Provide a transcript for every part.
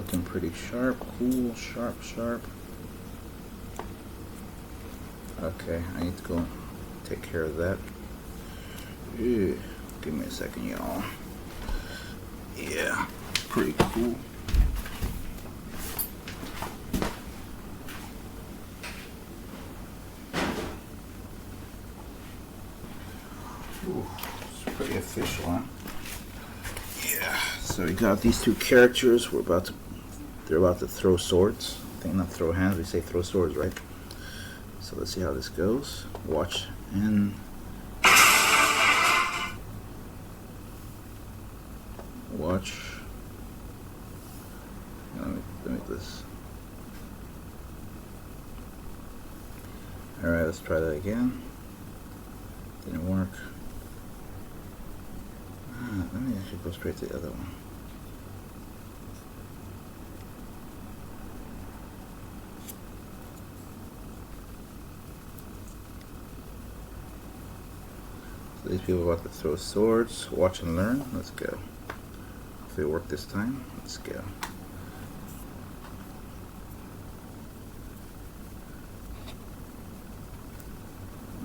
Looking pretty sharp, cool, sharp, sharp. Okay, I need to go take care of that. Ew. Give me a second, y'all. Yeah, pretty cool. Ooh, it's pretty official, huh? Yeah. So we got these two characters. They're about to throw swords. I think not throw hands. We say throw swords, right? So let's see how this goes. Watch and watch. Let me do this. All right, let's try that again. Didn't work. Let me actually go straight to the other one. So these people are about to throw swords. Watch and learn. Let's go. If it worked this time, let's go.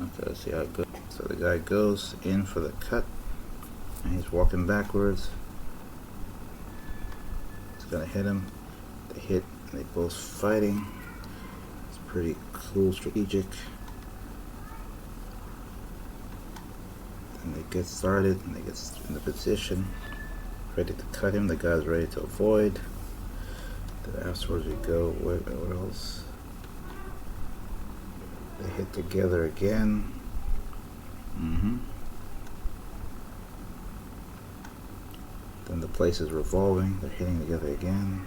Okay, let's see how it goes. So the guy goes in for the cut, and he's walking backwards. It's gonna hit him. They hit, and they both fighting. It's pretty cool, strategic. And they get started, and they get in the position, ready to cut him. The guy's ready to avoid. Then afterwards we go, what else? They hit together again. Then the place is revolving. They're hitting together again.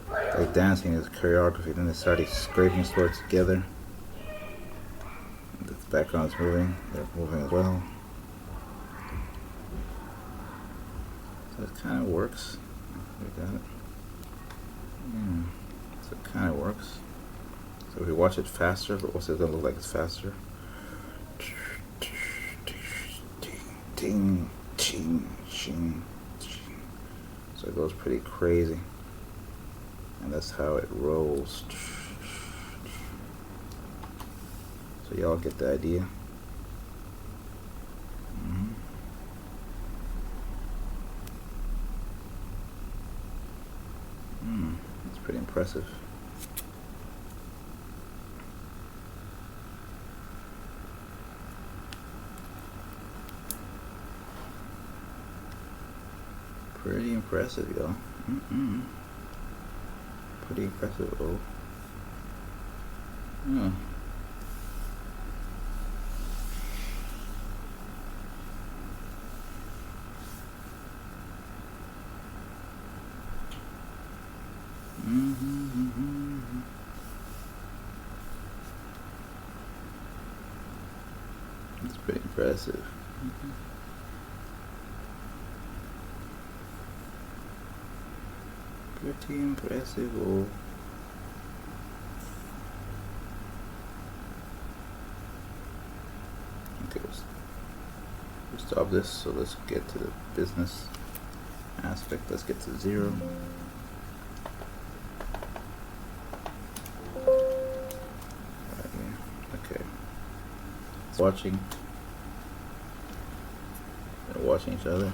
Like dancing is choreography. Then they started scraping swords together. The background is moving. They're moving as well. So it kind of works. We got it. Yeah. So it kind of works. So if we watch it faster, what's it gonna look like? It's faster. Ting, ching, ching, ching. So it goes pretty crazy, and that's how it rolls. So y'all get the idea. It's pretty impressive. Pretty impressive, y'all. Pretty impressive. Oh. Yeah. It's pretty impressive. Pretty impressive. Oh. Okay, we'll stop this. So let's get to the business aspect. Let's get to 0. Right here. Okay. It's watching. They're watching each other.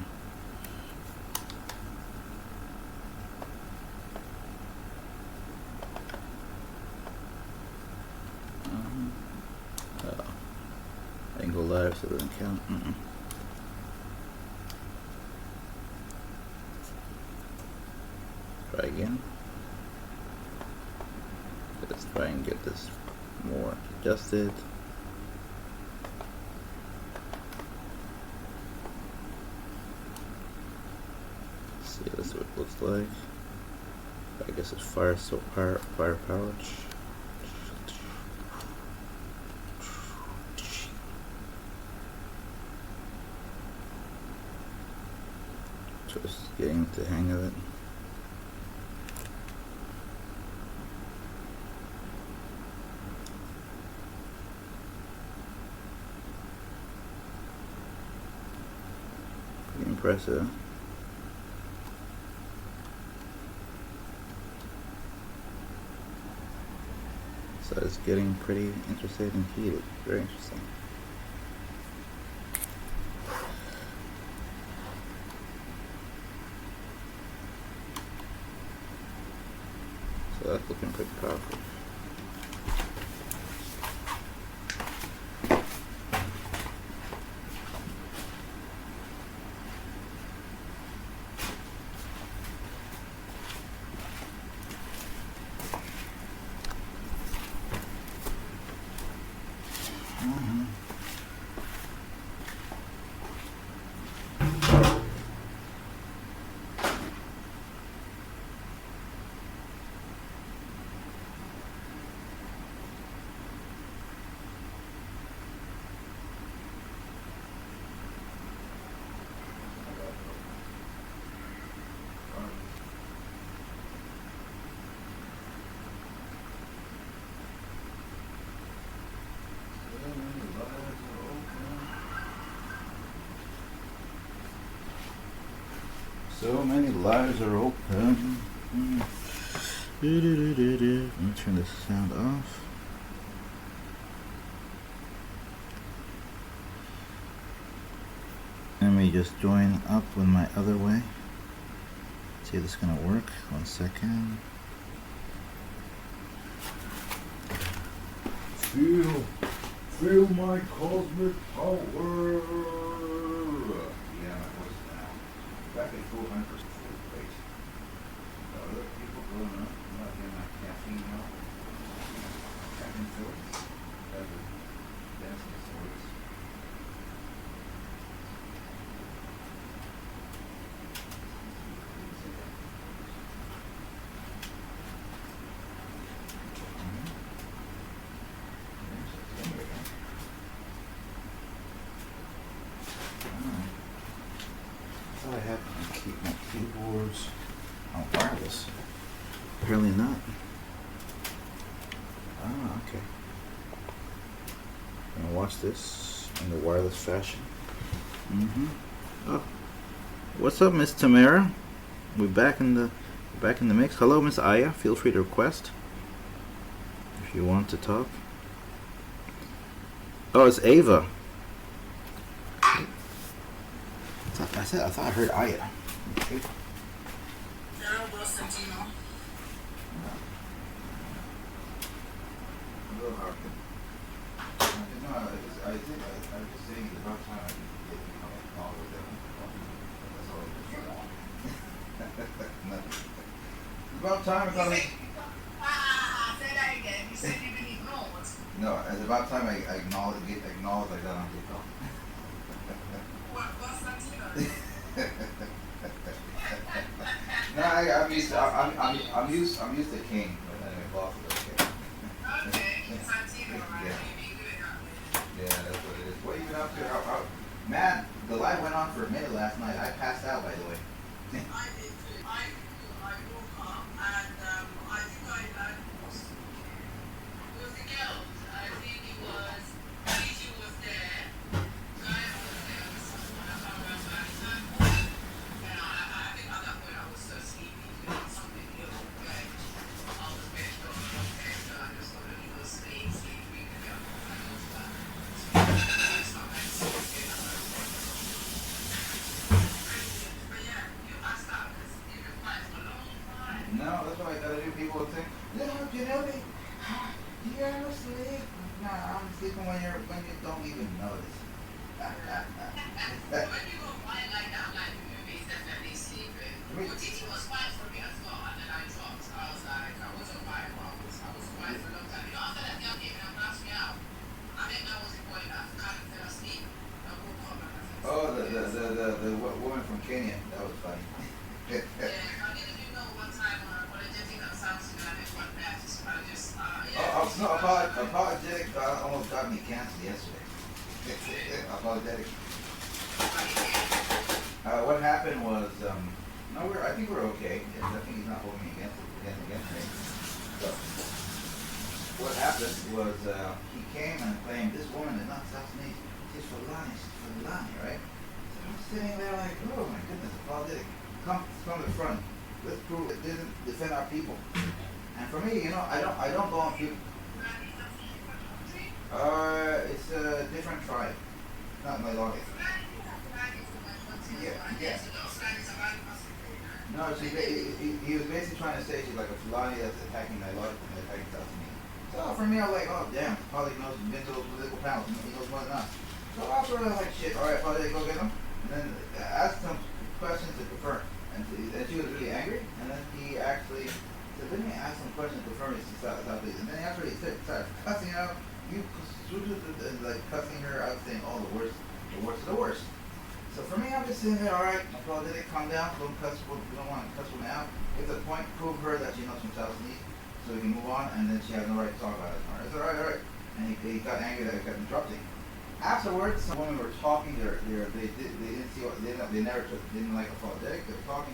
I didn't go live, so it doesn't count. Try again. Let's try and get this more adjusted. See, this is what it looks like. I guess it's firepower. Just getting the hang of it. Pretty impressive. So it's getting pretty interesting and heated. Very interesting. So that's looking pretty powerful. So many lives are open. Let me turn the sound off. Let me just join up with my other way. See if this is gonna work. 1 second. Feel my cosmic power. Yeah, my voice is now back at full 100% full weight. Other people going up, I'm not getting my caffeine out. Caffeine fillers. That's a dancing stories. I have to keep my keyboards on wireless. Apparently not. Ah, okay. I'm gonna watch this in the wireless fashion. Oh, what's up, Miss Tamara? We're back in the mix. Hello, Miss Aya. Feel free to request if you want to talk. Oh, it's Ava. I thought I heard Aya. Okay. I was just saying it's about time I get all of them. That's all I just It's about time I got say that again. You said you've been ignored. No, it's about time I acknowledge I got on TikTok. What's that, Tina? No, I'm used to King, but anyway, boss is okay. Okay, Santino, right? Yeah. Maybe you do it that way. Yeah, that's what it is. What have you been up to? Man, the live went on for a minute last night. I passed out, by the way. I did too. I woke up and I think I had it was the girls. I think it was Gigi was there, Guy was there, and someone I can't remember. And I think at that point I was so sleepy doing something else. Okay. I was very sure. Okay, so I just thought let me go sleep with the girl. I was that. It's not like so okay. But yeah, you passed out because you've been quiet for a long time. No, that's what I gotta do. People would think, no, you know me. You're asleep. Nah, I'm sleeping when you don't even notice. When you go quiet like that, I'm like, maybe he's definitely sleeping. Well, Titi was quiet for me as well, and then I dropped. I was like, I wasn't quiet, but I was quiet for a long time. You know, after that girl came in and passed me out, I think that was the point that I kind of fell asleep. I woke up and I said, Oh, the woman from Kenya. That was funny. yeah, I didn't even know what time apologetic and South Sudan is what that. I just, yeah. Oh, no, apologetic almost got me canceled yesterday. Apologetic. What happened was, no, I think we're okay. I think he's not holding me against me. So, what happened was, he came and claimed this woman is not South Sudanese. She's Fulani, right? So I'm sitting there like, oh my goodness, apologetic. Come from the front. Let's prove it didn't defend our people. And for me, you know, I don't go on people. It's a different tribe, not my login. Yeah, yeah. No, he was basically trying to say she's like a Fulani that's attacking my logic and attacking South Sudanese. So for me, I was like, oh damn, Polly knows been to those political panels, he knows more than us. So after I was like, shit, alright, Polly, go get him. And then asked some questions to confirm. And she was really angry, and then he actually said, let me ask some questions to confirm it's South Sudanese. And then after he started cussing out, and like cussing her out, saying all the worst of the worst. So for me, I'm just sitting there, alright, well, did it calm down? Don't cuss, we don't want to cuss women out. Get to the point, prove her that she knows from South Sudanese, so we can move on, and then she has no right to talk about it. Alright, it's alright. And he got angry that I kept interrupting. Afterwards, some women were talking, they didn't see what, they never didn't like apologetic, they were talking.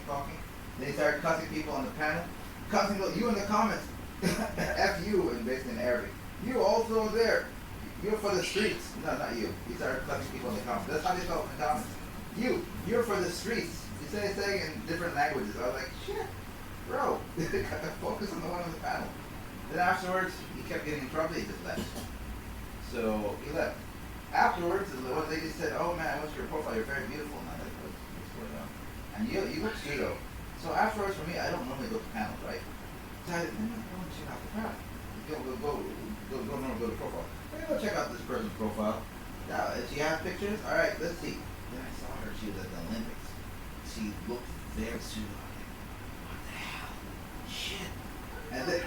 Then he started cussing people on the panel, cussing you in the comments, F you, and basically in Arabic. You also there. You're for the streets. No, not you. He started cussing people in the comments. That's how they felt in the comments. You're for the streets. He said saying in different languages. I was like, shit, bro. Focus on the one on the panel. Then afterwards, he kept getting in trouble. He just left. So he left. Afterwards, the one lady said, "Oh man, what's your profile? You're very beautiful." And I was like, what's going on? And you look pseudo. So afterwards, for me, I don't normally go to panels, right? So I want to check out the panel. Go to profile. Let me go check out this person's profile. Now, if she has pictures, all right, let's see. Then I saw her. She was at the Olympics. She looked very pseudo. What the hell? Shit. And then.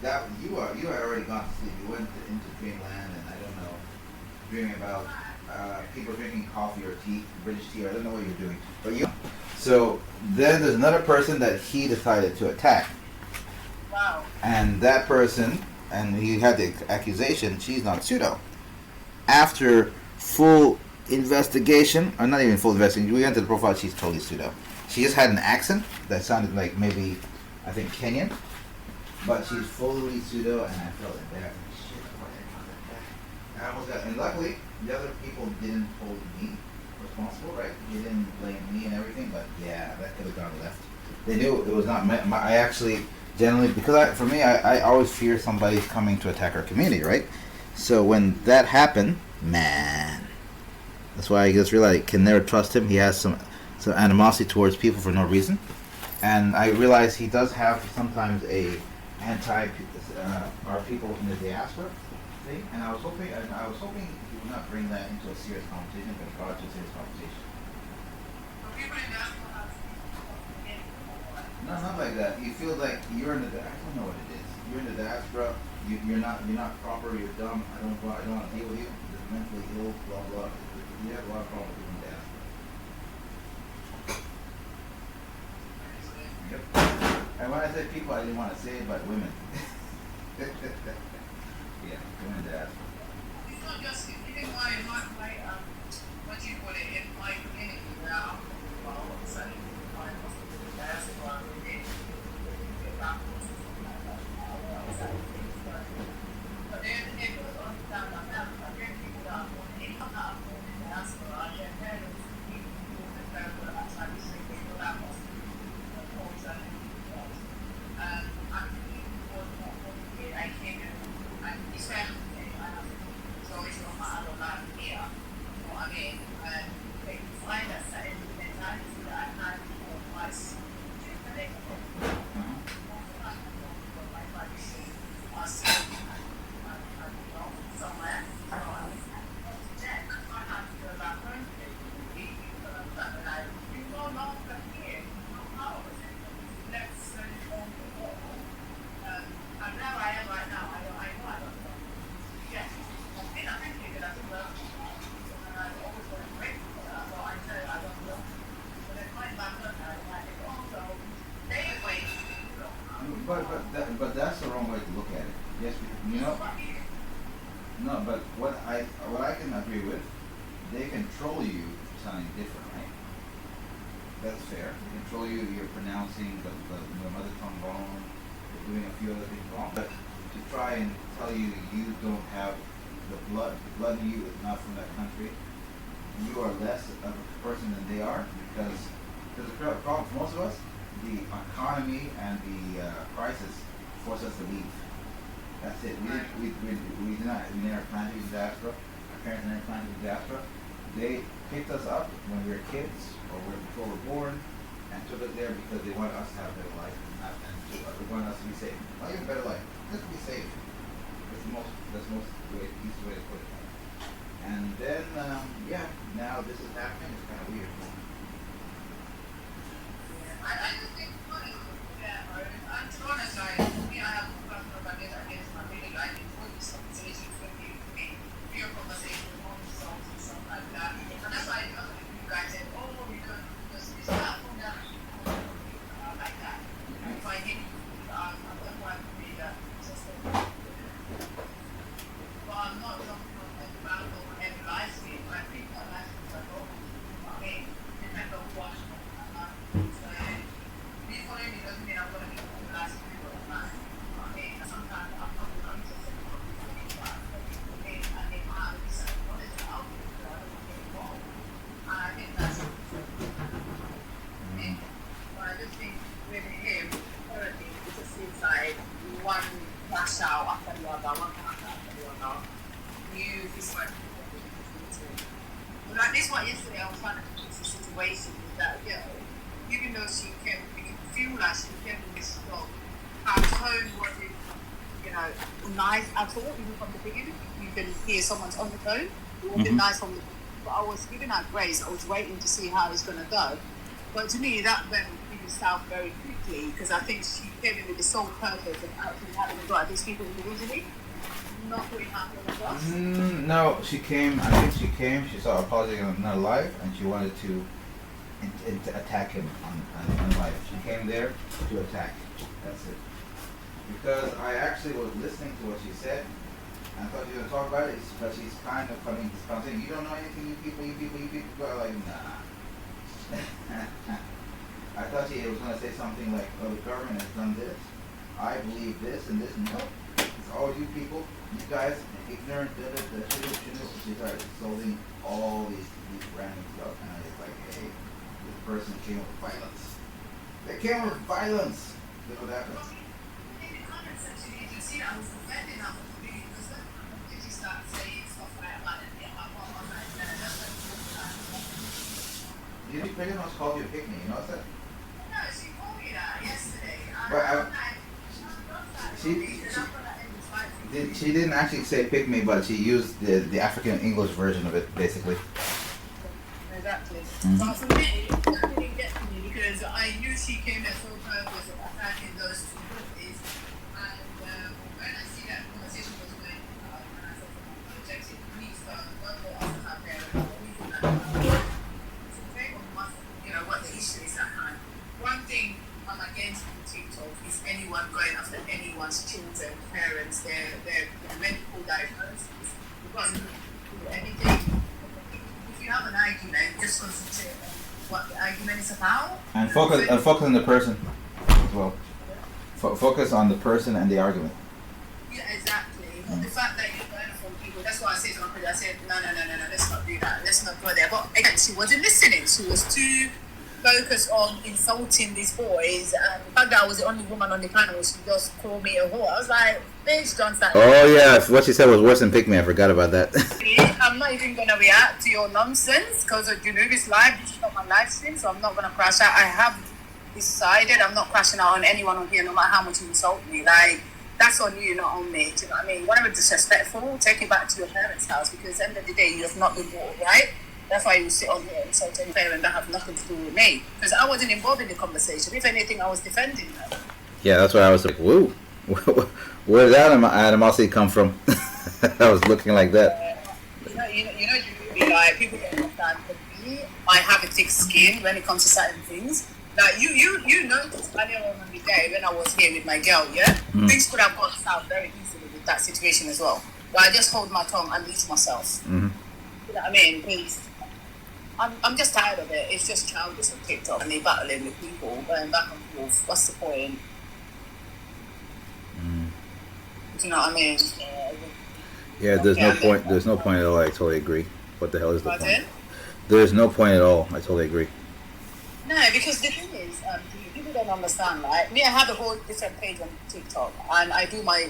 That you had already gone to sleep. You went into dreamland, and I don't know, dreaming about people drinking coffee or tea, British tea. I don't know what you're doing, but you. So then there's another person that he decided to attack. Wow. And that person, and he had the accusation, she's not pseudo. After full investigation, or not even full investigation, we went to the profile. She's totally pseudo. She just had an accent that sounded like maybe, I think, Kenyan. But she's fully pseudo, and I felt embarrassed. Shit, what the hell that guy? I almost got, and luckily, the other people didn't hold me responsible, right? They didn't blame me and everything, but yeah, that could have gone left. They knew it was not I actually, generally, because for me, I always fear somebody's coming to attack our community, right? So when that happened, man, that's why I just realized I can never trust him. He has some animosity towards people for no reason. And I realize he does have sometimes a our people in the diaspora thing, and I was hoping he would not bring that into a serious conversation, but brought it to a serious conversation. No, not like that. You feel like you're in the I don't know what it is. You're in the diaspora. You're not proper. You're dumb. I don't want to deal with you. You're mentally ill. Blah blah. You have a lot of problems with the diaspora. Yep. And when I say people, I didn't want to say it, but women. Yeah, women diaspora. it's not just in my what do you call it, in my community where I'm from, so my diaspora, but then it goes on down and down. But then people that are born in the diaspora, their parents, people that are actually sick, people that must be the culture and actually I came in and this family so it's not my other life here. You know what I mean? And they find us that in the mentality that I had before twice. Somewhere. I had to go back home to you no longer here. How was it? Let's and now I am right now. I know. Yes. I think that I think and I always want to break for that. So I say I don't know. But then going back home now, I think also they wait. But that's the wrong way to look at it. Yes, you know. No, but what I can agree with, they control you sounding different, right? That's fair. They control you. You're pronouncing the mother tongue wrong. You're doing a few other things wrong. But to try and tell you don't have the blood in you is not from that country. You are less of a person than they are because the problem for most of us, the economy and the crisis force us to leave. That's it. We never planned to be diaspora. Our parents never planned to be diaspora. They picked us up when we were kids or before we were born and took us there because they wanted us to have a better life and they wanted us to be safe. Not even a better life, just be safe. That's the most easy way to put it. And then, now this is happening. It's kind of weird. I just think it's funny. Yeah, I'm to be honest, like, me, I have a personal baggage against my really like important conversations with you, real conversations, on songs and stuff like that. And that's why you guys said, oh, we can just this platform that like that. If I hit you, I'm the one to be that just but I'm not jumping on any battle or any live stream. I think that live streams are wrong. I mean, depends on what. Me following me doesn't mean I'm going to be the last people of mine. I mean, sometimes I'm not interested in what people think about it. I mean, I decide what is out there, so I don't want to get involved. And I think that's it. But I just think with him, currently, it just seems like one lash out after the other, one lash out after the other. You feel like like this one yesterday, I was trying to fix the situation with that girl. Even though she kept, you can feel like she kept this strong. Her tone wasn't, nice at all, even from the beginning. You can hear someone's undertone. It wasn't nice from the beginning. But I was giving her grace. I was waiting to see how it's going to go. But to me, that went really south very quickly because I think she came in with the sole purpose of actually having a go at these people individually. Not putting her on the cross. No, she came. I think she came. She saw Apology on her live, and she wanted to attack him on live. She came there to attack. That's it. Because I actually was listening to what she said, and I thought she was gonna talk about it. But she's kind of coming. Saying, "You don't know anything. You people. I'm like, nah." I thought she was gonna say something like, "Oh, the government has done this. I believe this and this." No, it's all you people. You guys, ignorant, she started solving all these random stuff, and I was like, hey, this person came with violence. They came with violence. You know what happened? In the comment section, you can see that I was defending her because then did you start saying stuff like that? You pretty much called you a pygmy, you know what I said? No, she told me that yesterday. She didn't actually say pygmy, but she used the African English version of it, basically. Exactly. But for me, that didn't get to me because I knew she came as sole purpose of attacking those two boys. And when I see that conversation was going on, and I said, rejected, please don't go after her parents or anything like that. So take on what the issue is at hand. One thing I'm against on TikTok is anyone going after anyone's children, parents, their medical diagnosis. You can't do anything. If you have an argument, just concentrate on what the argument is about. And focus on the person as well. Focus on the person and the argument. Yeah, exactly. The fact that you learn from people, that's why I said to my friend, I said, no, let's not do that. Let's not go there. But again, she wasn't listening. She was too focused on insulting these boys. And the fact that I was the only woman on the panel, she just called me a whore. I was like, bitch, don't start. Oh, yeah. What she said was worse than pygmy. I forgot about that. I'm not even going to react to your nonsense because this live, this is not my live stream, so I'm not going to crash out. I have decided I'm not crashing out on anyone on here, no matter how much you insult me. Like, that's on you, not on me. Do you know what I mean? Whenever disrespectful, take it back to your parents' house because at the end of the day, you have not been brought up right. That's why you sit on here and insult any parent that have nothing to do with me. Because I wasn't involved in the conversation. If anything, I was defending her. Yeah, that's why I was like, whoa. Where did that animosity come from? I was looking like that. You really like people don't understand. For me, I have a thick skin when it comes to certain things. Like you noticed earlier on the day when I was here with my girl, yeah? Things could have gone south very easily with that situation as well. But I just hold my tongue and leave myself. You know what I mean? Because I'm just tired of it. It's just childish on TikTok and they battling with people going back and forth. What's the point? Do you know what I mean? Yeah, there's no point. There's no point at all. I totally agree. What the hell is the point? Pardon? There's no point at all. I totally agree. No, because the thing is, people don't understand, right? Me, I have a whole different page on TikTok, and I do my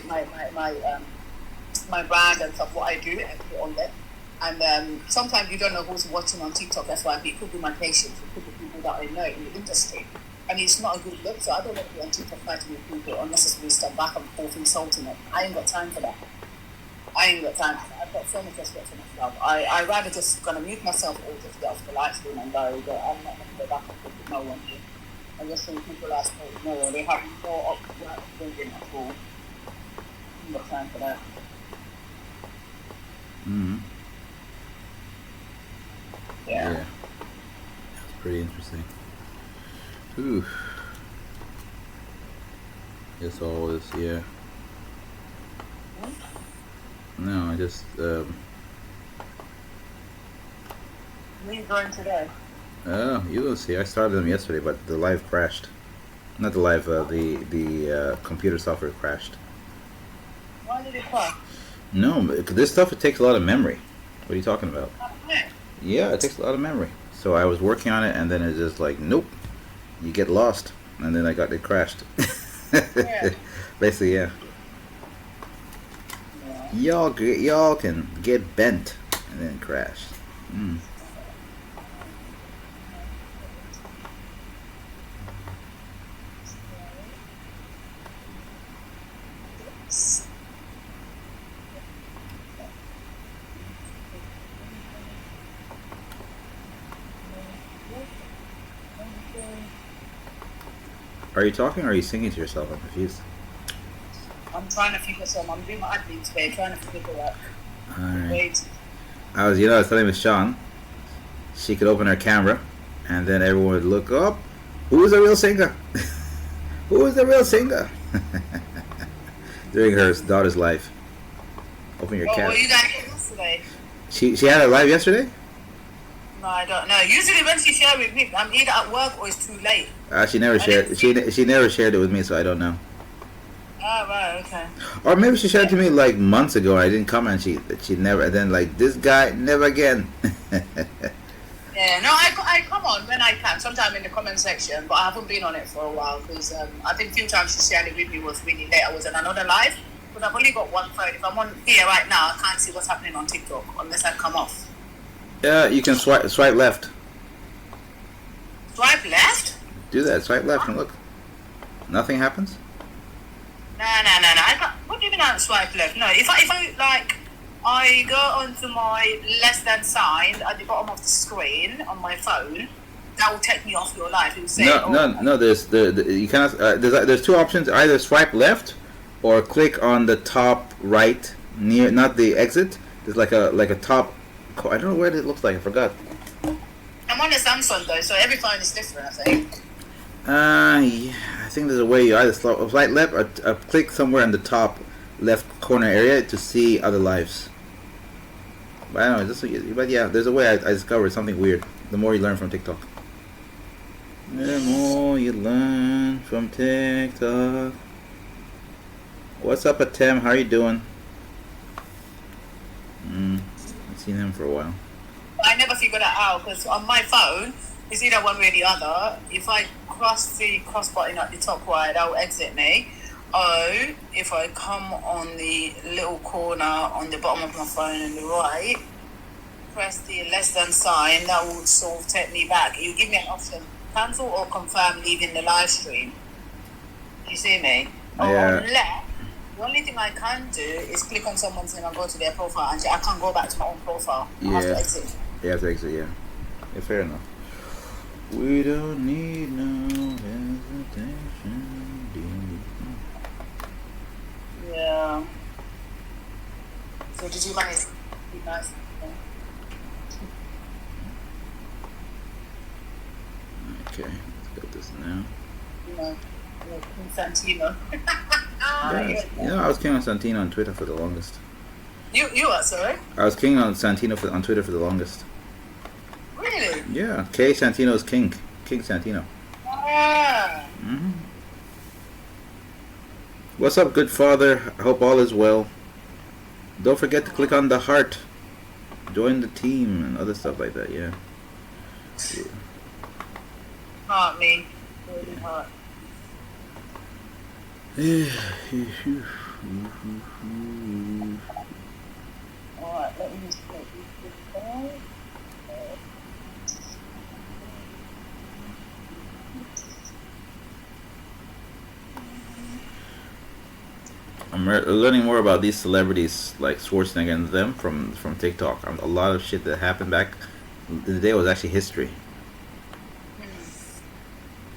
brand and stuff. What I do, I put it on there. And sometimes you don't know who's watching on TikTok. That's why it could be my patients, it could be people that I know in the industry. I mean, it's not a good look, so I don't want to be on TikTok fighting with people unnecessarily stuff back and forth, insulting them. I ain't got time for that. I ain't got time for that. I've got so much respect for myself. I rather just gonna mute myself or just get off the live stream and go, but I'm not gonna go back and forth with no one here. And just think people are still more, they have no upbringing at all. I ain't got time for that. Mm-hmm. Yeah. That's pretty interesting. Ooh. It's always, yeah. No, I just, Where are you going today? oh, you will see. I started them yesterday, but the live crashed. Not the live, the computer software crashed. Why did it crash? No, this stuff, it takes a lot of memory. What are you talking about? Yeah. Yeah, it takes a lot of memory. So I was working on it, and then it's just like, nope, you get lost, and then it crashed. Yeah. Basically, yeah. Y'all can get bent and then crash. Mm. Are you talking or are you singing to yourself? I'm confused. I'm trying to figure something. I'm doing my admin today, trying to figure it out. Alright. Wait. I was telling Miss Sean, she could open her camera, and then everyone would look up. Who is the real singer? Who is the real singer? During her daughter's life. Open your camera. What you guys did yesterday? She had a live yesterday? No, I don't know. Usually when she shares with me, I'm either at work or it's too late. She never shared. She never shared it with me, so I don't know. Oh, right, okay. Or maybe she shared it to me like months ago, and I didn't comment. She never. And then like this guy never again. Yeah, no, I come on when I can, sometime in the comment section, but I haven't been on it for a while because I think a few times she shared it with me was really late. I was on another live, but I've only got one phone. If I'm on here right now, I can't see what's happening on TikTok unless I come off. Yeah, you can swipe left. Swipe left? Do that. Swipe left and look. Nothing happens. No. I can't, what do you mean I swipe left? No, if I like, I go onto my less than sign at the bottom of the screen on my phone. That will take me off your live. It will say, no. There's you cannot. There's two options. Either swipe left, or click on the top right near, not the exit. There's like a top. I don't know what it looks like. I forgot. I'm on a Samsung though, so every phone is different. I think. Yeah, I think there's a way you either swipe left or click somewhere in the top left corner area to see other lives. But I don't know. But yeah, there's a way I discovered something weird. The more you learn from TikTok. The more you learn from TikTok. What's up, Atem? How are you doing? I've seen him for a while. I never figured that out because on my phone, it's either one way or the other. If I cross the cross button at the top right, that will exit me. Or if I come on the little corner on the bottom of my phone on the right, press the less than sign, that will sort of take me back. You give me an option, cancel or confirm leaving the live stream. You see me? Yeah. Or on left, the only thing I can do is click on someone's name and go to their profile, and I can't go back to my own profile. I have to exit. You have to exit, yeah. Yeah, fair enough. We don't need no hesitation. Yeah. So did you manage to be nice? Okay, let's get this now. You know, Santino. I was king on Santino on Twitter for the longest. You are, sorry? I was king on Santino on Twitter for the longest. Really? Yeah, K Santino's king. King Santino. Ah. Mm-hmm. What's up, good father? I hope all is well. Don't forget to click on the heart. Join the team and other stuff like that, yeah. hurt me. Really hurt. Alright, let me just put this down. I'm learning more about these celebrities like Schwarzenegger and them from TikTok. A lot of shit that happened back in the day was actually history.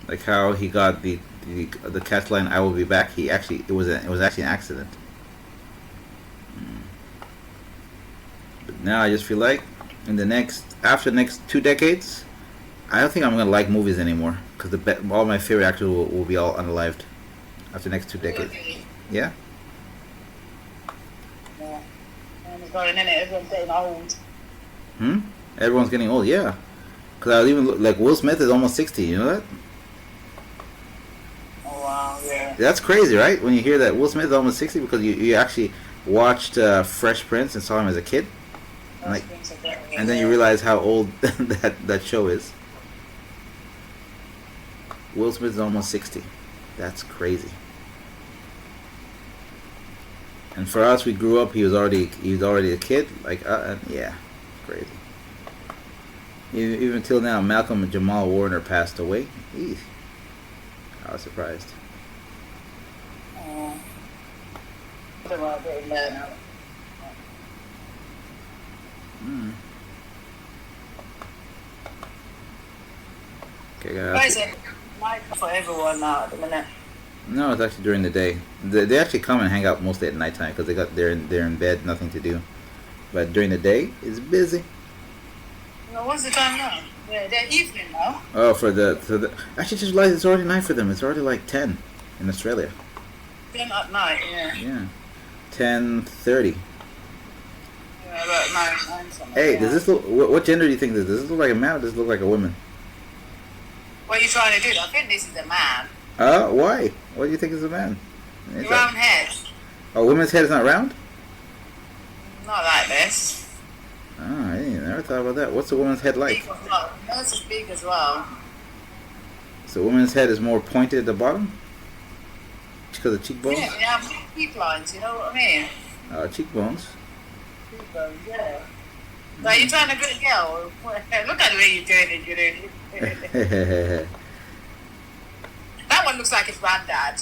Like how he got the catch line "I will be back." It was actually an accident. But now I just feel like after the next 2 decades, I don't think I'm gonna like movies anymore because all my favorite actors will be all unalived after the next 2 decades. Yeah. Yeah. And it's going in it, everyone's getting old. Everyone's getting old, yeah. Because I even like Will Smith is almost 60. You know that? Oh wow, yeah. That's crazy, right? When you hear that Will Smith is almost 60 because you actually watched Fresh Prince and saw him as a kid, and then you realize how old that show is. Will Smith is almost 60. That's crazy. And for us, we grew up. He was already a kid. Like, yeah, crazy. Even till now, Malcolm and Jamal Warner passed away. Eesh. I was surprised. Okay, Why is it night for everyone now at the minute? No, it's actually during the day. They actually come and hang out mostly at nighttime because they're in bed, nothing to do. But during the day, it's busy. Well, what's the time now? Yeah, they're evening now. Oh, actually, just realized it's already night for them. It's already like 10 in Australia. 10 at night, yeah. Yeah, 10:30. Yeah, about 9 something. Hey, yeah. does this look? What gender do you think this is? Does this look like a man or does this look like a woman? What are you trying to do? I think this is a man. Why? What do you think is a man? It's Round head. A woman's head is not round? Not like this. Oh, I never thought about that. What's a woman's head like? Big as well. Nose is big as well. So a woman's head is more pointed at the bottom? Because of cheekbones? Yeah, they have cheek lines, you know what I mean? Cheekbones. Cheekbones, yeah. So are you trying to get a girl? Look at the way you're doing it, That one looks like his granddad.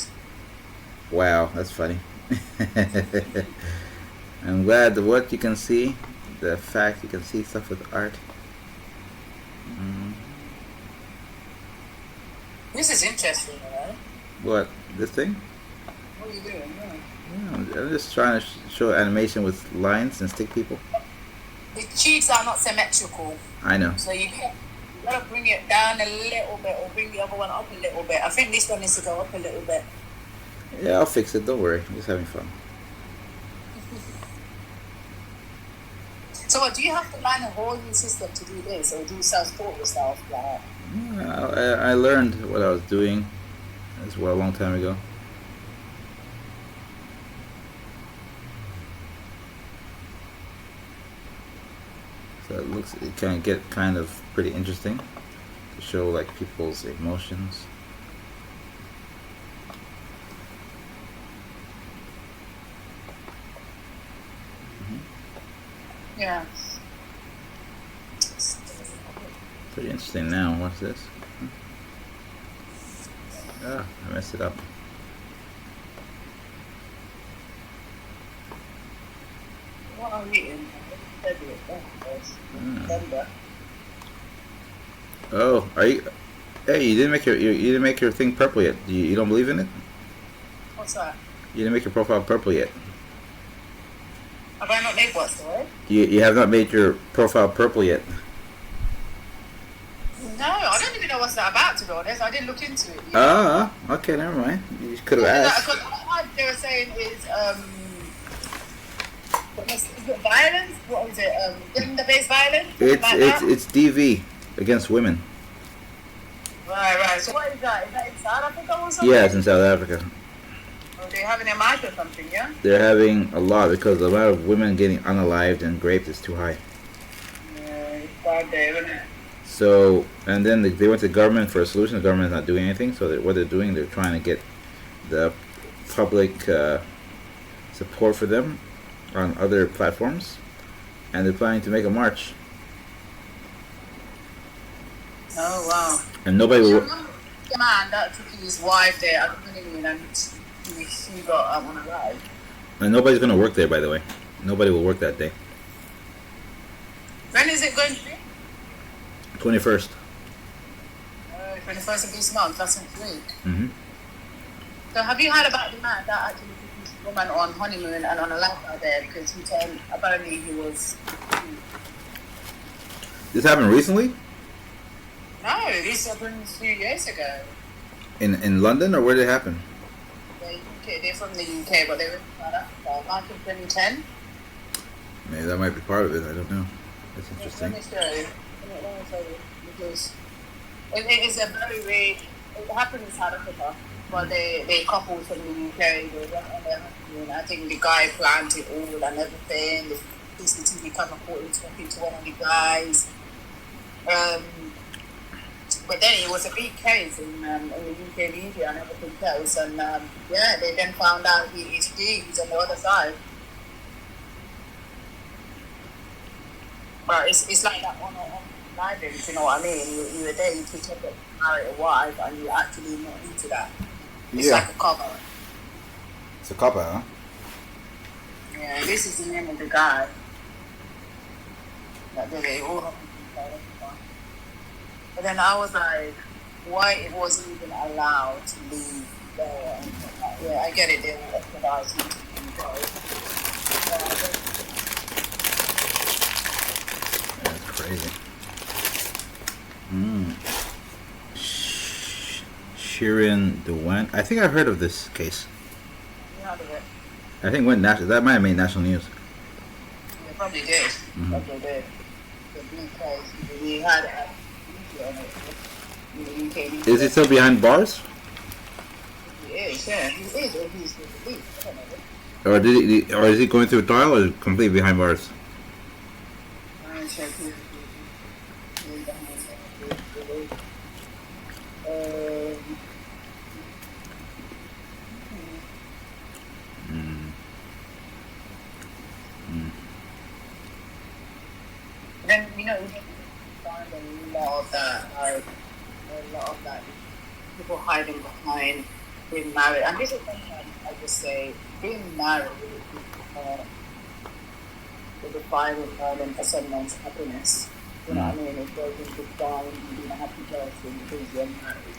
Wow, that's funny. I'm glad what you can see, the fact you can see stuff with art. This is interesting, right? What, this thing? What are you doing? Yeah, I'm just trying to show animation with lines and stick people. The cheeks are not symmetrical. I know. So you gotta bring it down a little bit or bring the other one up a little bit. I think this one needs to go up a little bit. Yeah, I'll fix it. Don't worry. I'm just having fun. So what, do you have to learn a whole new system to do this, or do you self-taught yourself? Like, I learned what I was doing as well a long time ago. So it can get kind of pretty interesting to show like people's emotions. yeah. Pretty interesting now. Watch this. Ah, I messed it up. What are you eating? Oh, are you? Hey, you didn't make your thing purple yet. You don't believe in it? What's that? You didn't make your profile purple yet. Have I not made what, sorry? You have not made your profile purple yet. No, I don't even know what's that about, to be honest. I didn't look into it. Okay, never mind. You could have asked. Because what they were saying is, is it violence? What is it? Gender-based violence? It's DV against women. Right. So what is that? Is that in South Africa or something? Yeah, it's in South Africa. Oh, they're having a march or something, yeah? They're having a lot because the amount of women getting unalived and raped is too high. Yeah, it's bad there, isn't it? So, and then they went to the government for a solution. The government's not doing anything. So what they're doing, they're trying to get the public support for them on other platforms, and they're planning to make a march. Oh wow! And nobody Do you will. remember the man that took his wife there at the honeymoon and he got on a ride? And nobody's gonna work there, by the way. Nobody will work that day. When is it going to be? 21st. 21st of this month. That's next week. Mm-hmm. So have you heard about the man that actually took his woman on honeymoon and on a lifestyle there because he told apparently he was. This happened recently No, this happened a few years ago. in London, or where did it happen? The UK, they're from the UK, but they were in South Africa. Back in 2010. Maybe that might be part of it. I don't know. That's interesting. Let me show you. Let me show you. Because it is a very rare. It happened in South Africa, but they couples from the UK. They went on their honeymoon. I think the guy planned it all and everything. The CCTV camera caught him talking to one of the guys. But then it was a big case in the UK media and everything else. And yeah, they then found out he's on the other side. But it's like that on libraries, you know what I mean? You were there, you pretend to marry a wife, and you're actually not into that. It's like a cover. It's a couple, huh? Yeah, this is the name of the guy. That they all have. But then I was like, why it wasn't even allowed to leave there? And, yeah, I get it, they will expedite you to go. That's crazy. Shirin Dewan. I think I've heard of this case. You heard of it? I think went national. That might have made national news. They probably did. Probably did. The blue case, we had a video on it in the UK. Is it still behind bars, He is, yeah. He is, or he's the police. I don't know. or is he going through a trial, or completely behind bars? I'm sure he's behind Then, you know, we find a lot of that, people hiding behind being married. And this is something I just say, being married is a final element for someone's happiness. You know what I mean? It goes into down and being a happy person because you're married.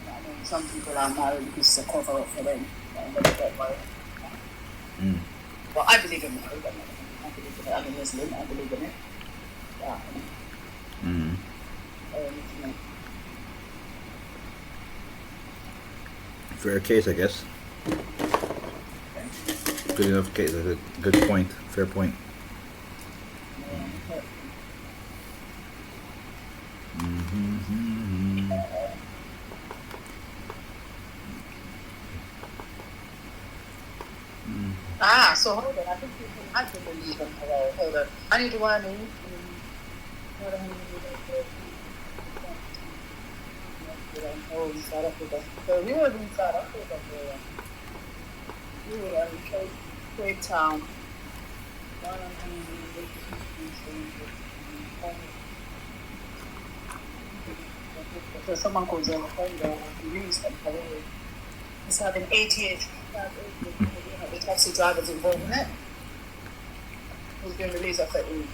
You know what I mean? Some people are married because it's a cover up for them. And they get married. Well, I believe in marriage. I believe in it. I'm a Muslim. I believe in it. Yeah. Fair case, I guess. Good enough case. That's a good point. Fair point. So hold on. I think you can have to believe in hello. Hold on. I need to want to hold on. Oh, South Africa. So we were in South Africa. We were in Cape Town. So someone called the police and he's having 88. The taxi drivers involved in it. He's been released after interview.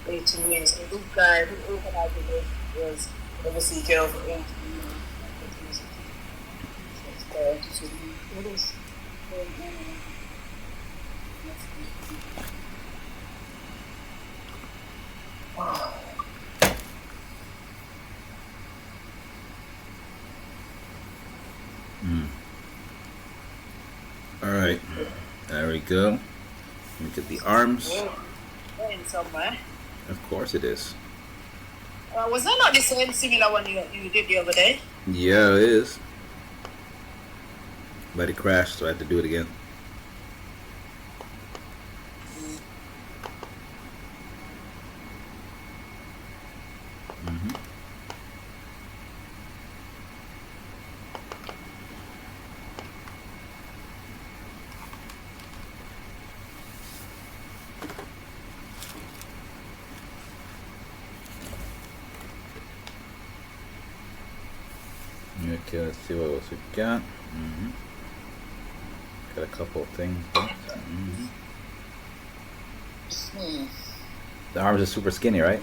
18 years. And this guy who organized it was obviously jailed for 18 years. Alright, there we go. Look at the arms. Going somewhere. Of course it is. Was that not the same similar one you did the other day? Yeah, it is. But it crashed, so I had to do it again. Let's see what else we got. Mm-hmm. Got a couple of things. Mm-hmm. The arms are super skinny, right?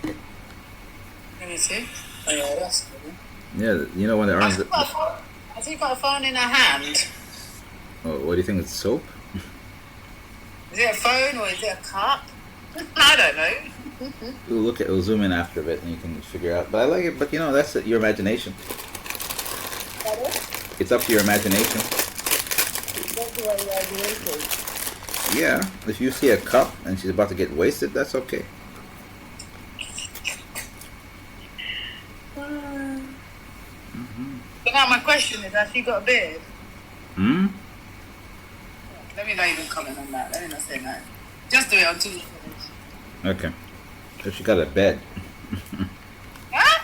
Let me see. Oh, yeah, that's good. Yeah, you know when the arms. I think got a phone in her hand. Oh, what do you think? It's soap? Is it a phone or is it a cup? I don't know. We'll zoom in after a bit, and you can figure out. But I like it. But you know, that's your imagination. It's up to your imagination. Yeah, if you see a cup and she's about to get wasted, that's okay. So now my question is, has she got a beard? Hmm? Let me not even comment on that. Let me not say that. Just do it until you finish. Okay. So she got a bed. Huh?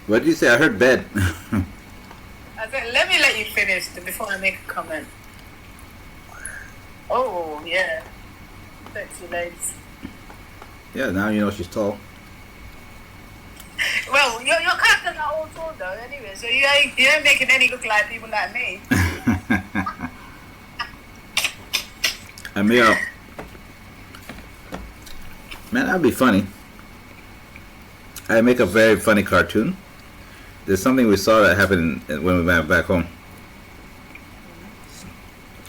What did you say? I heard bed. I said, let me let you finish before I make a comment. Oh, yeah. Sexy legs. Yeah, now you know she's tall. Well, your characters are all tall though, anyway, so you ain't making any look like people like me. Amir. Man, that'd be funny. I make a very funny cartoon. There's something we saw that happened when we went back home.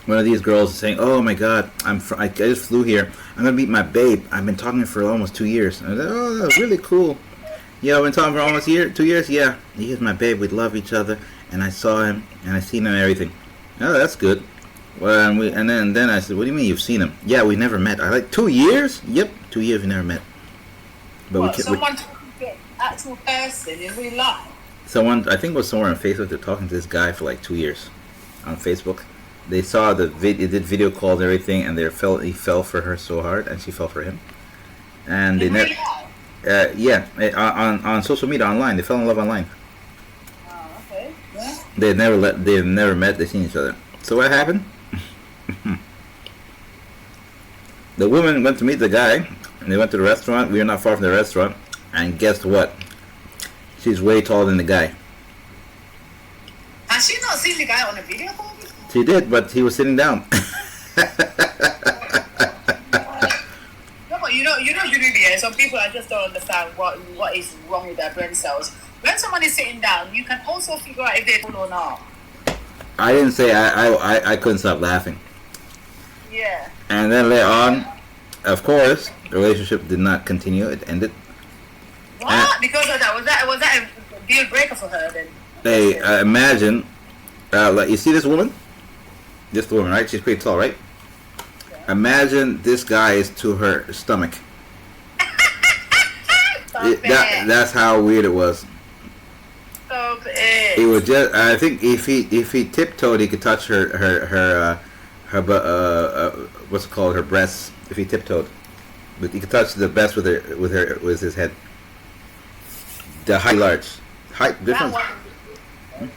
One of these girls is saying, "Oh my God, I just flew here. I'm gonna meet my babe. I've been talking for almost 2 years." And I was like, "Oh, that's really cool. Yeah, I've been talking for almost 2 years. Yeah, he's my babe. We love each other, and I saw him, and I seen him and everything. Oh, that's good." Well, and then I said, "What do you mean you've seen him?" "Yeah, we never met." I like 2 years. Yep, 2 years we never met. But what, someone talking to an actual person in real life? Someone, I think it was somewhere on Facebook, they're talking to this guy for like 2 years on Facebook. They saw the video, did video calls and everything, and he fell for her so hard, and she fell for him. And they never, yeah, on social media, online, they fell in love online. Oh, okay. Yeah. They've never met, they've seen each other. So what happened? The woman went to meet the guy, and they went to the restaurant. We were not far from the restaurant, and guess what? She's way taller than the guy. Has she not seen the guy on a video call? She did, but he was sitting down. No, but you know, Julia, some people I just don't understand what is wrong with their brain cells. When someone is sitting down, you can also figure out if they're tall or not. I didn't say I couldn't stop laughing. Yeah. And then later on, of course, the relationship did not continue. It ended. What? Because of that? Was that a deal breaker for her then? Hey, imagine, like you see this woman? This woman, right? She's pretty tall, right? Okay. Imagine this guy is to her stomach. That's how weird it was. Stop it. It was just. I think if he tiptoed, he could touch her what's it called, her breasts. If he tiptoed, but he could touch the breast with his head. The height difference.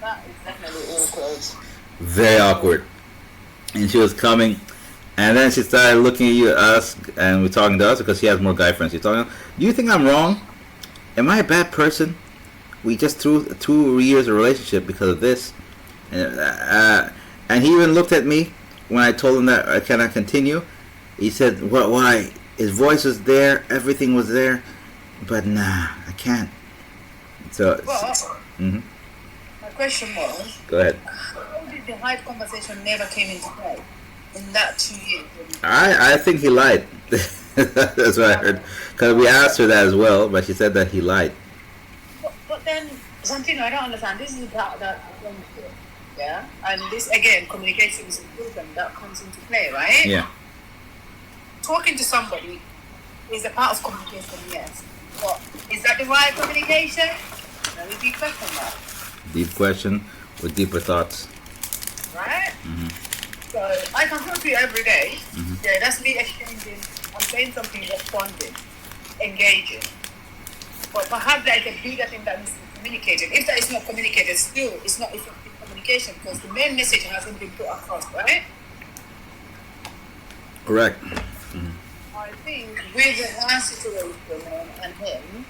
That is definitely awkward. Very awkward. And she was coming, and then she started looking at you, us, and we're talking to us because she has more guy friends. She's talking. Do you think I'm wrong? Am I a bad person? We just threw 2 years of relationship because of this, and he even looked at me when I told him that I cannot continue. He said, "What? Why?" His voice was there, everything was there, but nah, I can't. So. My question was. Go ahead. How did the height conversation never came into play in that 2 years? I think he lied. That's what I heard. Because we asked her that as well, but she said that he lied. But then, Santino, I don't understand. This is about that friendship, yeah? And this, again, communication is important. That comes into play, right? Yeah. Talking to somebody is a part of communication, yes. But is that the right communication? Very deep question, mark. Deep question with deeper thoughts. Right? Mm-hmm. So I can talk to you every day. Mm-hmm. Yeah, that's me exchanging. I'm saying something, responding, engaging. But perhaps there is a bigger thing that needs to be communicated. If that is not communicated, still it's not effective communication because the main message hasn't been put across, right? Correct. Mm-hmm. I think with her situation and him,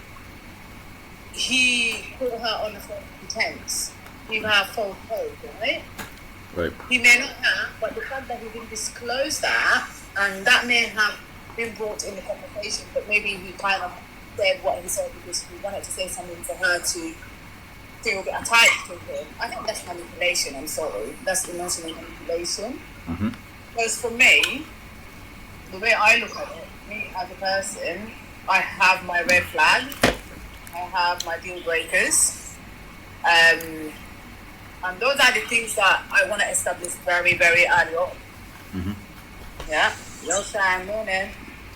he put her on a false pretense he have full code, right? Right. He may not have, but the fact that he didn't disclose that, and that may have been brought in the conversation, but maybe he kind of said what he said because he wanted to say something for her to feel attached to him. I think that's manipulation, I'm sorry. That's emotional manipulation. Mm-hmm. Because for me, the way I look at it, me as a person, I have my red flag, I have my deal breakers, and those are the things that I want to establish very, very early on. Mm-hmm. Yeah, yo, Shine, morning.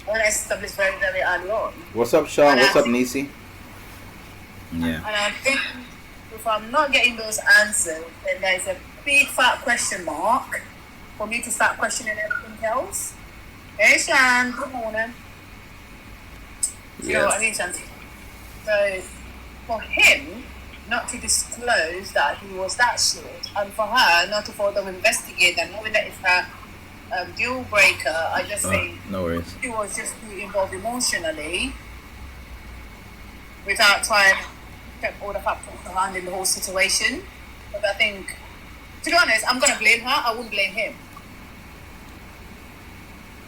I want to establish very, very early on. What's up, Sean? And What's I up, think- Nisi? Yeah. And I think if I'm not getting those answers, then there's a big fat question mark for me to start questioning everything else. Hey, Shan, good morning. You know what I mean, Shanti? So, for him not to disclose that he was that short, and for her not to further investigate and knowing that it's her deal breaker, I just think No worries. she was just too involved emotionally without trying to check all the factors surrounding the whole situation. But I think, to be honest, I'm going to blame her. I wouldn't blame him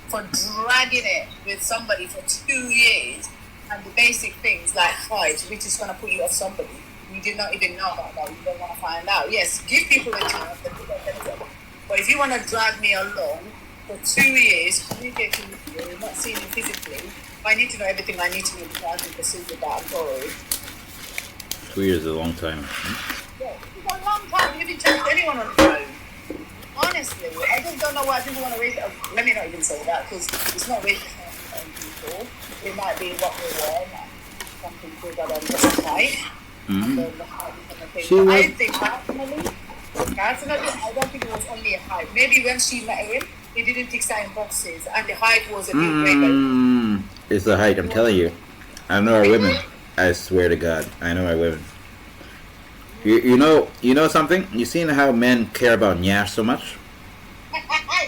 for dragging it with somebody for 2 years and the basic things like height, which is going to put you off somebody. You did not even know about that. You don't want to find out. Yes, give people a chance. But if you want to drag me along for 2 years, communicating with you, not seeing you physically, I need to know everything I need to know before I can pursue with that. I'm sorry. 2 years is a long time. Yeah, it's a long time. You can chat to anyone on the phone. Honestly, I just don't know why people want to waste. Let me not even say that because it's not wasting time on people. It might be what we want, something bigger than just a height. Mm-hmm. She was, I think personally, I don't think it was only a height. Maybe when she met him, he didn't tick certain boxes, and the height was a deal breaker. It's the height, I'm telling you. I know our women. I swear to God, I know our women. You know something? You seen how men care about nyash so much?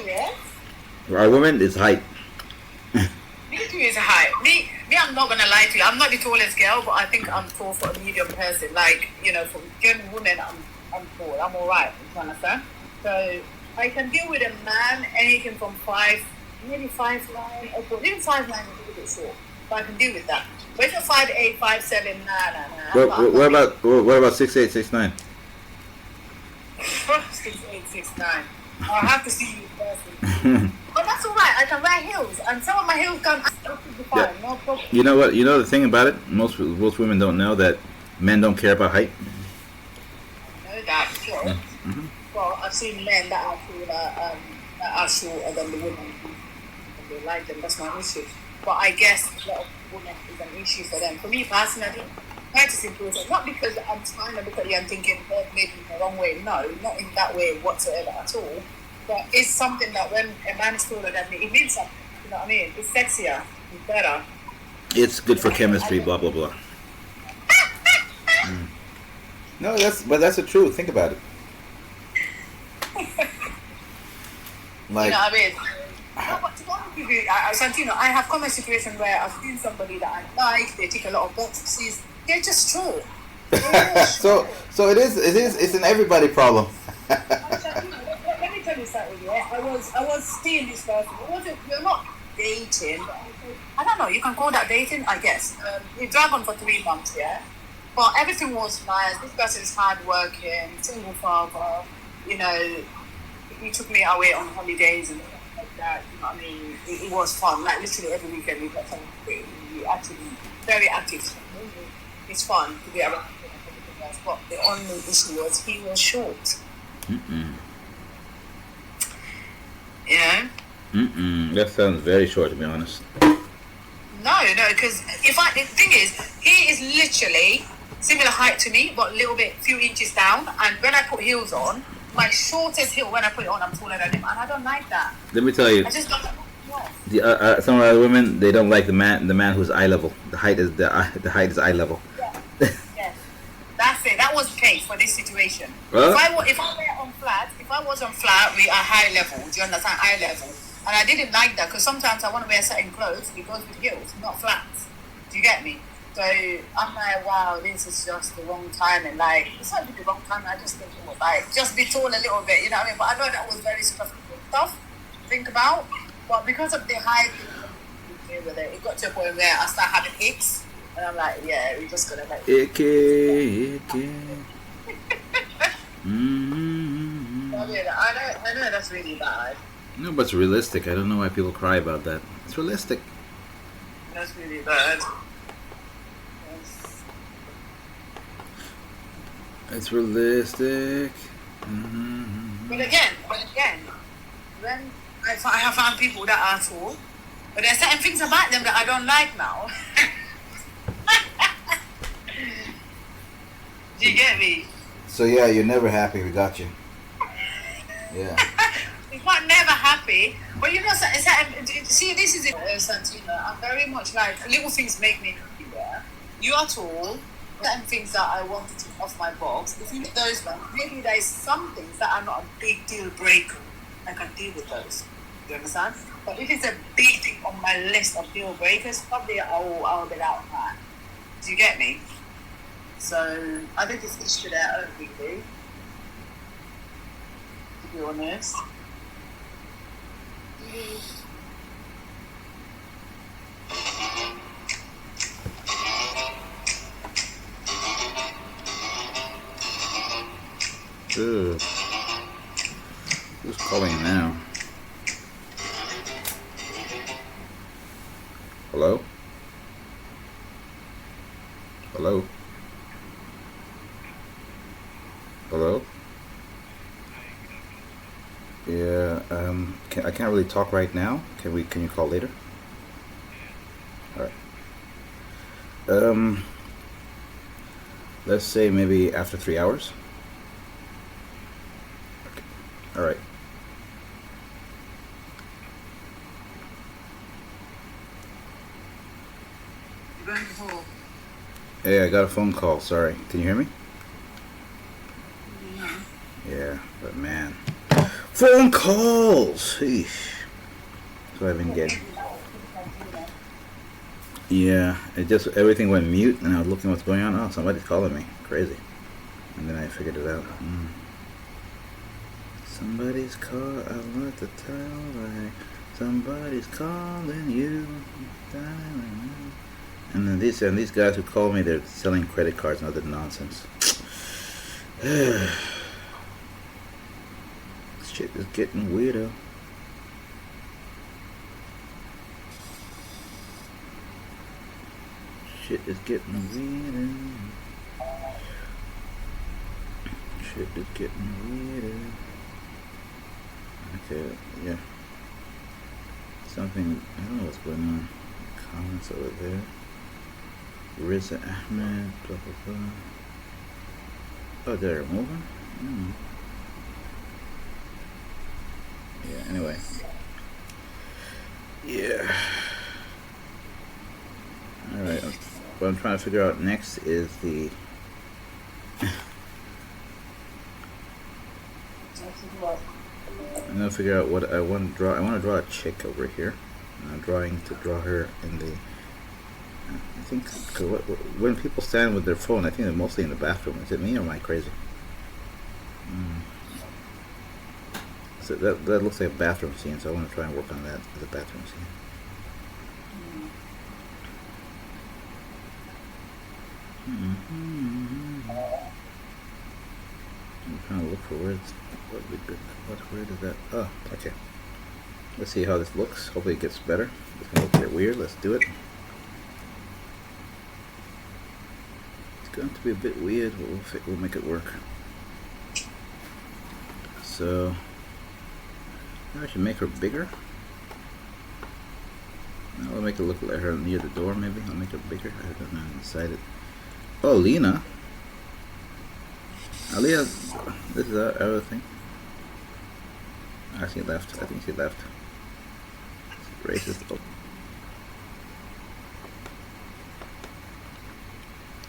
Yes. Our women is height. Me too is a height. Me, I'm not gonna lie to you. I'm not the tallest girl, but I think I'm tall for a medium person. Like, you know, for German women, I'm tall. I'm alright. You understand? So I can deal with a man anything from 5'9", or even 5'9" is a little bit short. But I can deal with that. But if you're 5'8", 5'7", nah. What about 6'8", 6'9"? 6'8", 6'9". I'll have to see you in person. But that's alright. I can wear heels, and some of my heels can absolutely fine. Yeah. No problem. You know what? You know the thing about it? Most women don't know that men don't care about height. I know that, sure. Mm-hmm. Well, I've seen men that are taller, that are shorter than the women, and they like them. That's my issue. But I guess a lot of women is an issue for them. For me personally, height is important. Not because I'm trying to look at you and thinking, oh, maybe in the wrong way. No, not in that way whatsoever at all. But it's something that when a man is taller than me, it means something. You know what I mean? It's sexier. It's better. It's good for chemistry, blah blah blah. No, that's the truth. Think about it. Like, you know what I mean? No, but to be honest with you, Santino, I have come a situation where I've seen somebody that I like, they tick a lot of boxes, they're just short. so it's an everybody problem. Let me tell you something, yeah? I was seeing this person. We're not dating. I don't know, you can call that dating, I guess. We dragged on for 3 months, yeah? But everything was nice. This person is hardworking, single father, you know, he took me away on holidays and stuff like that. You know what I mean? It was fun. Like literally every weekend we got something to do. We actually very active. It's fun to be around him and everything else. But the only issue was he was short. You know? That sounds very short, to be honest. No, because the thing is, he is literally similar height to me, but a little bit, few inches down. And when I put heels on, my shortest heel, when I put it on, I'm taller than him, and I don't like that. Let me tell you, I just don't like that. some other women, they don't like the man who's eye level. The height is eye level. Yeah. Yes. That's it. That was the case for this situation. Well, If I was on flat, we are high level. Do you understand? Eye level. And I didn't like that because sometimes I want to wear certain clothes because with heels, not flats. Do you get me? So I'm like, wow, this is just the wrong time. And like, it's not really the wrong time. I just think it was like, just be tall a little bit, you know what I mean? But I know that was very stressful stuff to think about. But because of the height with it, it got to a point where I started having icks. And I'm like, yeah, we're just going to like... Icky. I know that's really bad. No, but it's realistic. I don't know why people cry about that. It's realistic. That's really bad. It's realistic. But again, when I have found people that are tall, but there are certain things about them that I don't like now. Do you get me? So yeah, you're never happy. We got you. Yeah. It's not never happy, but you know, see, this is it, Santina. I'm very much like little things make me happy. Yeah, you are tall. Certain things that I wanted to off my box. If you hit those ones, maybe there's some things that are not a big deal breaker. I can deal with those. Do you understand? But if it's a big thing on my list of deal breakers, probably I'll be out of that. Do you get me? So I think it's each to their own, really. To be honest. Ugh. Who's calling now? Hello? Hello? Hello? Yeah, I can't really talk right now. Can you call later? Alright. Let's say maybe after 3 hours. Okay. Alright. Hey, I got a phone call. Sorry. Can you hear me? Yeah, but man. Phone calls! Eesh. That's what I've been getting. Yeah, it just, everything went mute and I was looking what's going on. Oh, somebody's calling me. Crazy. And then I figured it out. Somebody's call, I want to tell, like, somebody's calling you. And then these guys who call me, they're selling credit cards and other nonsense. Shit is getting weirder. Shit is getting weirder. Shit is getting weirder. Okay, yeah. Something, I don't know what's going on. Comments over there. Riza Ahmed, blah blah blah. Oh, they're moving? Yeah, anyway. Yeah. Alright, what I'm trying to figure out next is the... I'm gonna figure out what I want to draw. I want to draw a chick over here. And I'm drawing to draw her in the... I think when people stand with their phone, I think they're mostly in the bathroom. Is it me or am I crazy? So that looks like a bathroom scene, so I want to try and work on that as a bathroom scene. I'm trying to look for words. What word is that? Oh, okay. Let's see how this looks. Hopefully it gets better. It's gonna look a bit weird. Let's do it. It's going to be a bit weird, but we'll make it work. So I should make her bigger. I'll make it look like her near the door. Maybe I'll make her bigger. I don't know. I decided. Oh, Lena. Aliyah, this is our thing. She left. I think she left. Racist. Oh.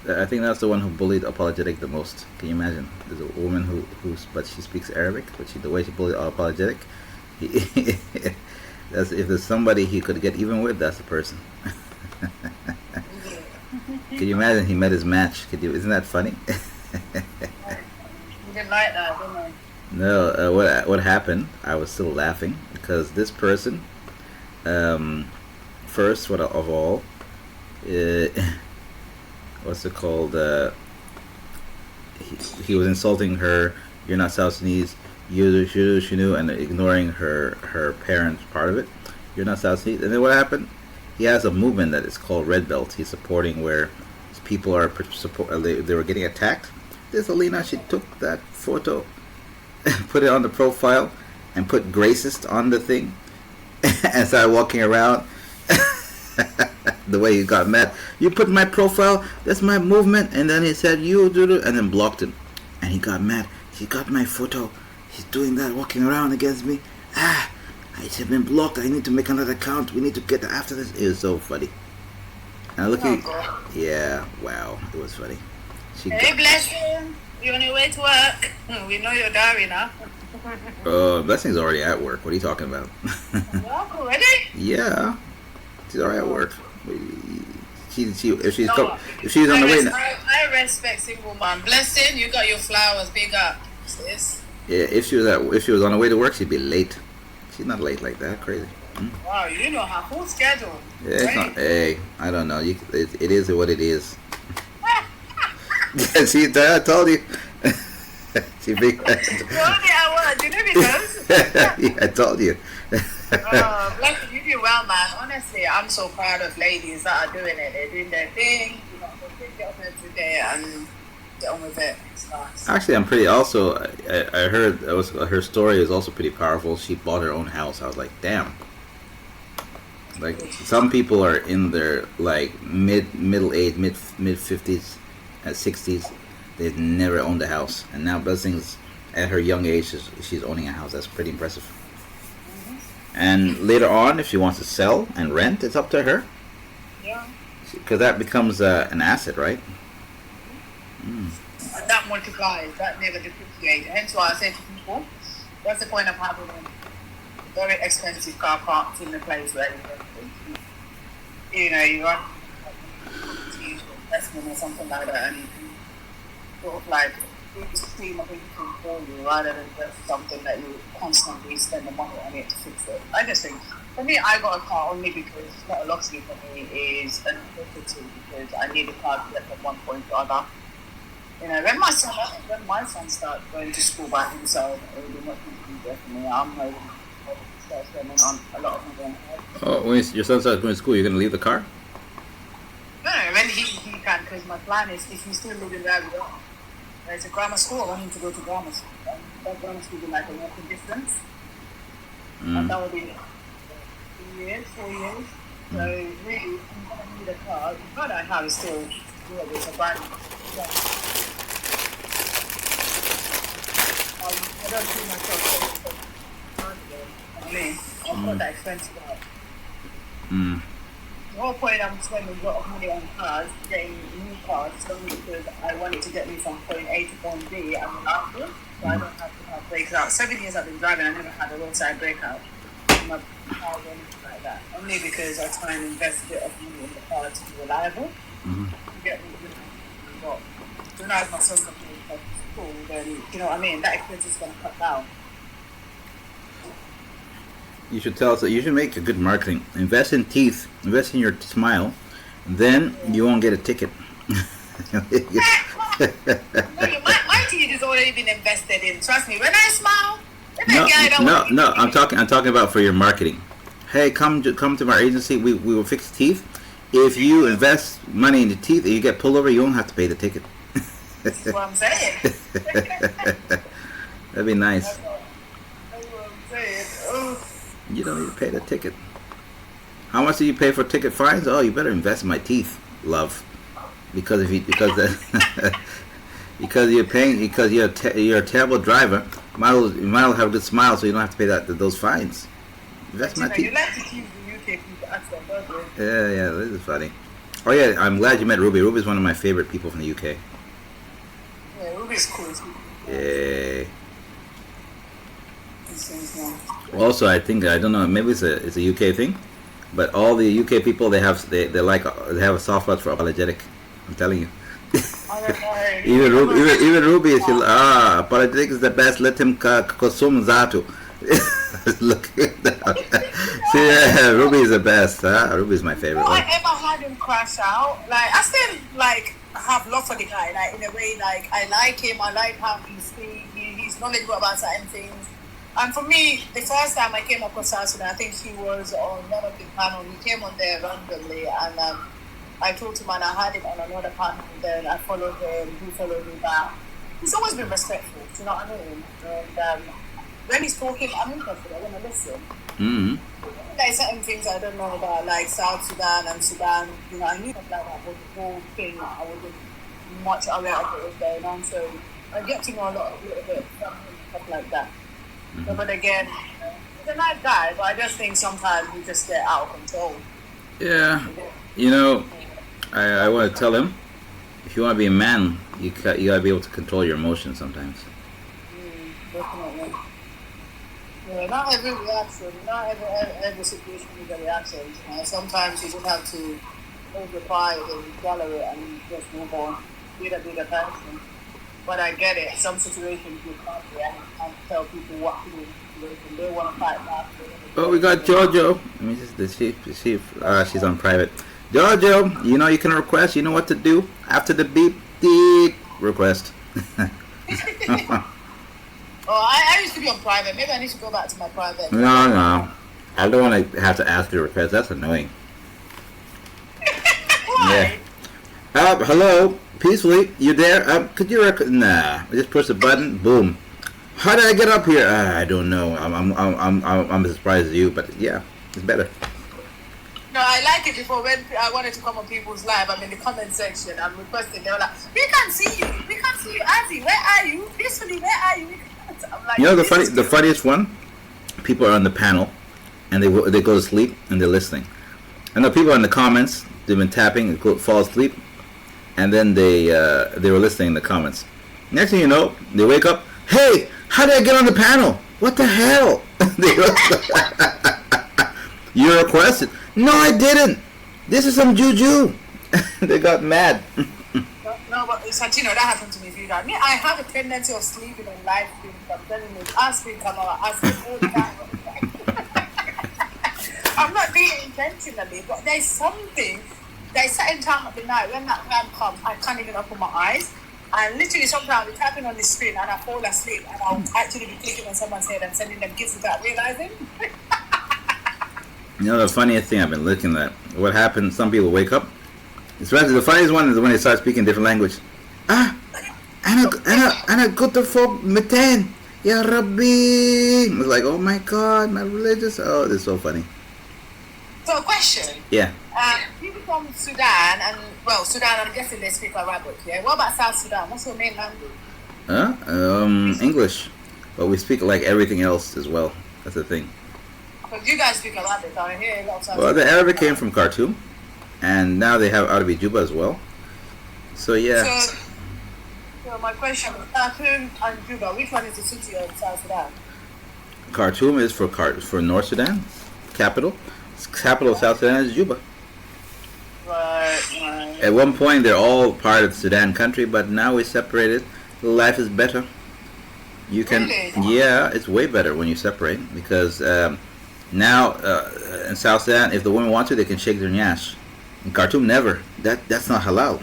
I think that's the one who bullied Apologetic the most. Can you imagine? There's a woman but she speaks Arabic, but the way she bullied Apologetic, that's, if there's somebody he could get even with, that's the person. Can you imagine he met his match? Isn't that funny? You didn't like that, didn't you? No, what happened? I was still laughing because this person, first of all, uh, what's it called? He was insulting her. You're not South Sudanese. You knew, and ignoring her parents part of it. You're not South Sudanese. And then what happened? He has a movement that is called Red Belt. He's supporting where people are they were getting attacked. This Alina, she took that photo, put it on the profile, and put racist on the thing, and started walking around. The way he got mad. You put my profile. That's my movement. And then he said you do it, and then blocked him. And he got mad. He got my photo. He's doing that, walking around against me. I have been blocked. I need to make another account. We need to get after this. It was so funny. And I look at yeah, wow, it was funny. Hey, bless you. You on your way to work? We know you're diary now. Blessing's already at work. What are you talking about? Work already? Yeah, she's already at work. If she's on the way now. I respect single mom. Blessing, you got your flowers. Big up, sis. Yeah, if she was on the way to work, she'd be late. She's not late like that. Crazy. Wow, you know her whole schedule. Yeah, it's not. Hey, I don't know. It is what it is. See, I told you. She big. You know because. Yeah, I told you. Bless you do well, man. Honestly, I'm so proud of ladies that are doing it. They're doing their thing. You know, they get up every day and get on with it. It's nice. Actually, I'm pretty. Also, I heard her story is also pretty powerful. She bought her own house. I was like, damn. Like some people are in their like middle age, mid 50s, at 60s. They've never owned a house, and now Blessings at her young age she's owning a house. That's pretty impressive. And later on, if she wants to sell and rent, it's up to her. Yeah. Because that becomes an asset, right? And that multiplies. That never depreciates. Hence why I say to people, what's the point of having a very expensive car parked in the place where you know you are investment or something like that, and you can sort of like stream of income for you rather than just something that you constantly spend the money on it to fix it. I just think, for me, I got a car only because it's not a luxury for me, is a necessity because I need a car to get from one point to other. You know, when my son starts going to school by himself, it will be much easier for me. I'm not even start spending on a lot of money. Oh, when your son starts going to school, you're going to leave the car? No, when he can, because my plan is if he's still living there, we don't. There's a grammar school. I want him to go to grammar school. That grammar school will be like a walking distance. And that will be 3 years, 4 years. So really, I'm going to need a car. The car that I have is still good. It's a brand new car. I don't see myself I've got that expensive car. The whole point I'm spending a lot of money on cars, getting new cars, only because I wanted to get me from point A to point B and without them, so I don't have to have breakouts. 7 years I've been driving, I never had a roadside breakout in my car or anything like that. Only because I try and invest a bit of money in the car to be reliable. To get me good got. So now as my son comes to school, then, you know what I mean, that expense is going to cut down. You should tell us that you should make a good marketing. Invest in teeth. Invest in your smile. Then you won't get a ticket. My teeth has already been invested in. Trust me. When I smile, no. I'm talking about for your marketing. Hey, come to my agency. We will fix teeth. If you invest money in the teeth and you get pulled over, you won't have to pay the ticket. That's what I'm saying. That'd be nice. That's what I'm saying. Oh. You don't need to pay the ticket. How much do you pay for ticket fines? Oh, you better invest in my teeth, love, because you're a terrible driver. You might as well have a good smile, so you don't have to pay those fines. Invest in my teeth. You like to keep the UK people ask them, don't you? Yeah, this is funny. Oh yeah, I'm glad you met Ruby. Ruby's one of my favorite people from the UK. Yeah, Ruby's cool. Yeah. Also, I think I don't know. Maybe it's a UK thing, but all the UK people they have a soft spot for apologetic. I'm telling you. I don't know. Even Ruby, politics is the best. Let him consume zatu. Look at that. See, Ruby is the best. Ruby's my favorite Well, one. I ever had him crash out. Like, I still, like, have love for the guy. Like, in a way, like, I like him. I like how he speaks. He's knowledgeable about certain things. And for me, the first time I came across South Sudan, I think he was on one of the panel. He came on there randomly, and I talked to him, and I had him on another panel. Then I followed him. He followed me back. He's always been respectful. Do you know what I mean? And when he's talking, I'm interested. I want to listen. Mm-hmm. Like certain things I don't know about, like South Sudan and Sudan. You know, I knew that was the whole thing. I wasn't much aware of what was going on, so I get to know a little bit from him, stuff like that. Mm-hmm. But again, he's a nice guy, but I just think sometimes you just get out of control. Yeah, you know, I want to tell him, if you want to be a man, you gotta be able to control your emotions sometimes. Definitely. Yeah, not every reaction, not every situation is a reaction. You know, sometimes you just have to hold your pride and swallow it and just move on. Be the bigger person. But I get it. Some situations you can't react. You can't tell people what to do. They want to fight back. Oh, we got Jojo. Let me just see if she's on private. Jojo, you know you can request. You know what to do after the beep request. I used to be on private. Maybe I need to go back to my private. No. I don't want to have to ask you to request. That's annoying. Why? Yeah. Hello. Peacefully. You there? Could you Nah. I just push the button. Boom. How did I get up here? I don't know. I'm as surprised as you, but yeah, it's better. No, I like it before when I wanted to come on people's live. I'm in the comment section. I'm requesting. They were like, "We can't see you. We can't see you, Auntie. Where are you? Peacefully, where are you?" I'm like, You know the funniest one? People are on the panel, and they go to sleep and they're listening. I know people are in the comments. They've been tapping and fall asleep, and then they were listening in the comments. Next thing you know, they wake up. Hey, how did I get on the panel? What the hell? You requested. No, I didn't. This is some juju. They got mad. No, but Santino, that happened to me a few times. I have a tendency of sleeping on live streams. I'm telling you, asking Kamala, asking all the time. I'm not doing it intentionally, but there's certain time of the night when that time comes, I can't even open my eyes. And literally sometimes I'm tapping on the screen and I fall asleep and I'll actually be clicking on someone's head and sending them gifts without realizing. You know the funniest thing I've been looking at. What happens? Some people wake up. Especially the funniest one is when they start speaking different language. Ana good for meten. Ya Rabbi. It's like, oh my God, my religious. Oh, this is so funny. So a question. Yeah. People from Sudan and Sudan, I'm guessing they speak Arabic. Yeah. What about South Sudan? What's your main language? English, but we speak like everything else as well. That's the thing. Because you guys speak Arabic. I hear a lot of South Well, the Sudan. Arabic came from Khartoum, and now they have Arabic Juba as well. So yeah. So my question is, Khartoum and Juba, which one is the city of South Sudan? Khartoum is for North Sudan, capital. Capital of South Sudan is Juba. Right. At one point, they're all part of the Sudan country, but now we're separated. Life is better. You can, Really? yeah, it's way better when you separate because now in South Sudan, if the women want to, they can shake their nyash. In Khartoum, never. That's not halal.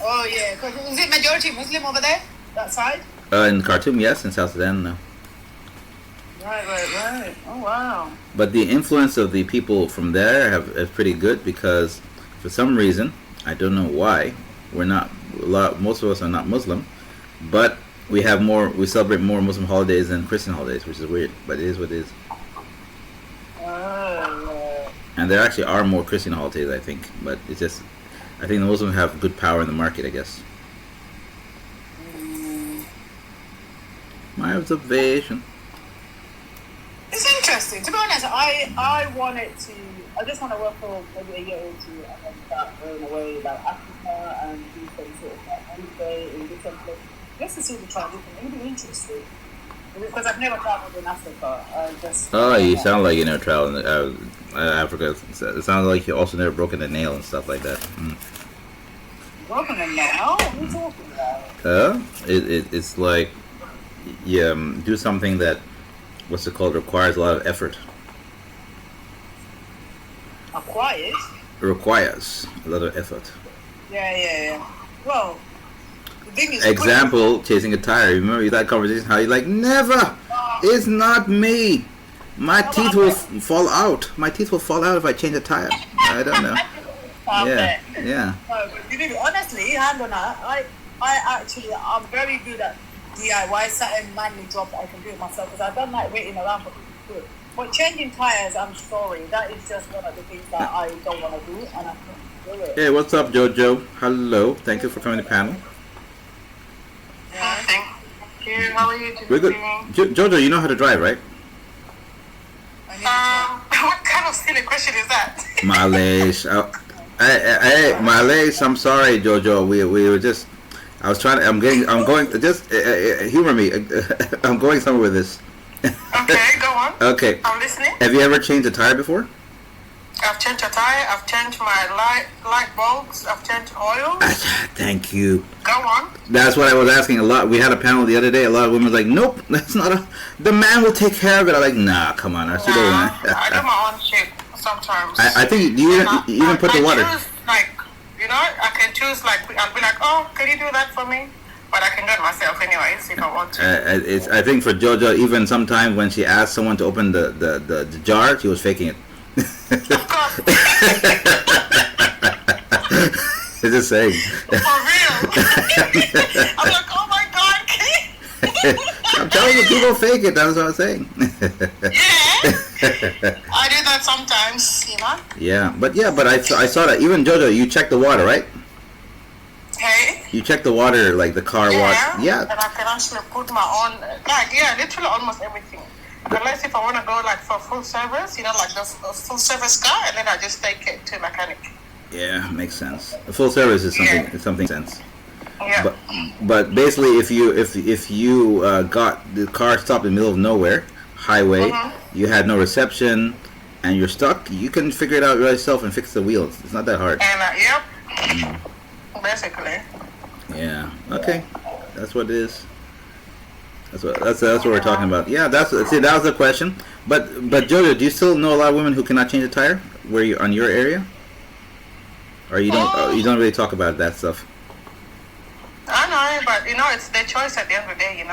Oh yeah, because is it majority Muslim over there? That side? In Khartoum, yes. In South Sudan, no. Right. Oh wow. But the influence of the people from there is pretty good because, for some reason, I don't know why, most of us are not Muslim, but we celebrate more Muslim holidays than Christian holidays, which is weird, but it is what it is. And there actually are more Christian holidays, I think, but it's just, I think the Muslims have good power in the market, I guess. My observation. It's interesting. To be honest, I just want to work for maybe a year or two and then start going away like Africa and do some sort of like holiday in different places. Just to see the transition. It'll be interesting. Because I've never traveled in Africa. Oh, you sound like you never traveled in Africa. It sounds like you also never broken a nail and stuff like that. government now. What are you talking about? It's like you do something that, what's it called, requires a lot of effort. Acquired? It requires a lot of effort. Yeah. Well, the thing is... Example, chasing a tire. Remember that conversation? How you're like, never! It's not me! My teeth will fall out. My teeth will fall out if I change a tire. I don't know. Yeah. Honestly, hand on heart, I'm very good at DIY, certain manual jobs I can do it myself because I don't like waiting around for people to do it. But changing tires, I'm sorry, that is just one of the things that I don't want to do, and I can't do it. Hey, what's up, Jojo? Hello. Thank you for coming to the panel. Yeah. Thank you. How are you doing? We're good. Jojo, you know how to drive, right? What kind of silly question is that? Malaysia. Hey, Malaysia. I'm sorry, Jojo. We were just. I was trying to. I'm going. Just humor me. I'm going somewhere with this. Okay, go on. Okay. I'm listening. Have you ever changed a tire before? I've changed a tire. I've changed my light bulbs. I've changed oil. Thank you. Go on. That's what I was asking a lot. We had a panel the other day. A lot of women were like, "Nope, that's not a. The man will take care of it." I'm like, "Nah, come on, I should do it." I do my own shit sometimes. I think you even put the water. Choose, like, I can choose, like, I'll be like, oh, can you do that for me? But I can do it myself anyways if I want to. I think for JoJo, even sometimes when she asked someone to open the jar, she was faking it. Of course. It's just saying. For real. I'm like, oh my God, I'm telling you, people fake it. That's what I'm saying. Yeah. I do that sometimes, Yeah, but I saw that. Even JoJo, you check the water, right? Hey? You check the water, like the car water. Yeah. And I can actually put my own, literally almost everything. Unless if I want to go like for full service, like the full service car, and then I just take it to a mechanic. Yeah, makes sense. A full service is something. It's something sense. Yeah. But basically, if you got the car stopped in the middle of nowhere, highway, you had no reception, and you're stuck, you can figure it out yourself and fix the wheels. It's not that hard. And basically. Yeah. Okay. That's what it is. That's what we're talking about. Yeah. That was the question. But Jojo, do you still know a lot of women who cannot change a tire where you on your area? Or you don't really talk about that stuff? I know, but it's their choice at the end of the day.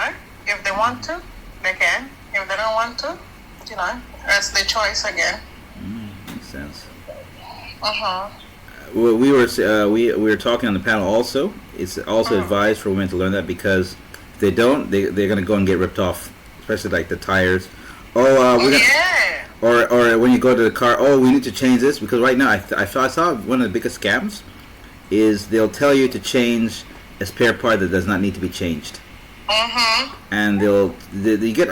If they want to, they can. If they don't want to, that's their choice again. Makes sense. Well, we were talking on the panel also. It's also advised for women to learn that because if they don't, they're gonna go and get ripped off, especially like the tires. Or when you go to the car, we need to change this because right now I saw one of the biggest scams is they'll tell you to change a spare part that does not need to be changed. And you get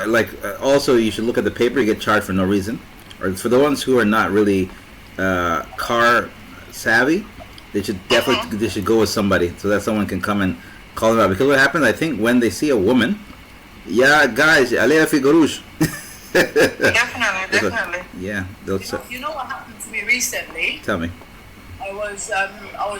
also you should look at the paper. You get charged for no reason, or for the ones who are not really car savvy, they should definitely go with somebody so that someone can come and call them out. Because what happens, I think, when they see a woman, guys, alea figurush. Definitely. Yeah. You know what happened to me recently? Tell me. I was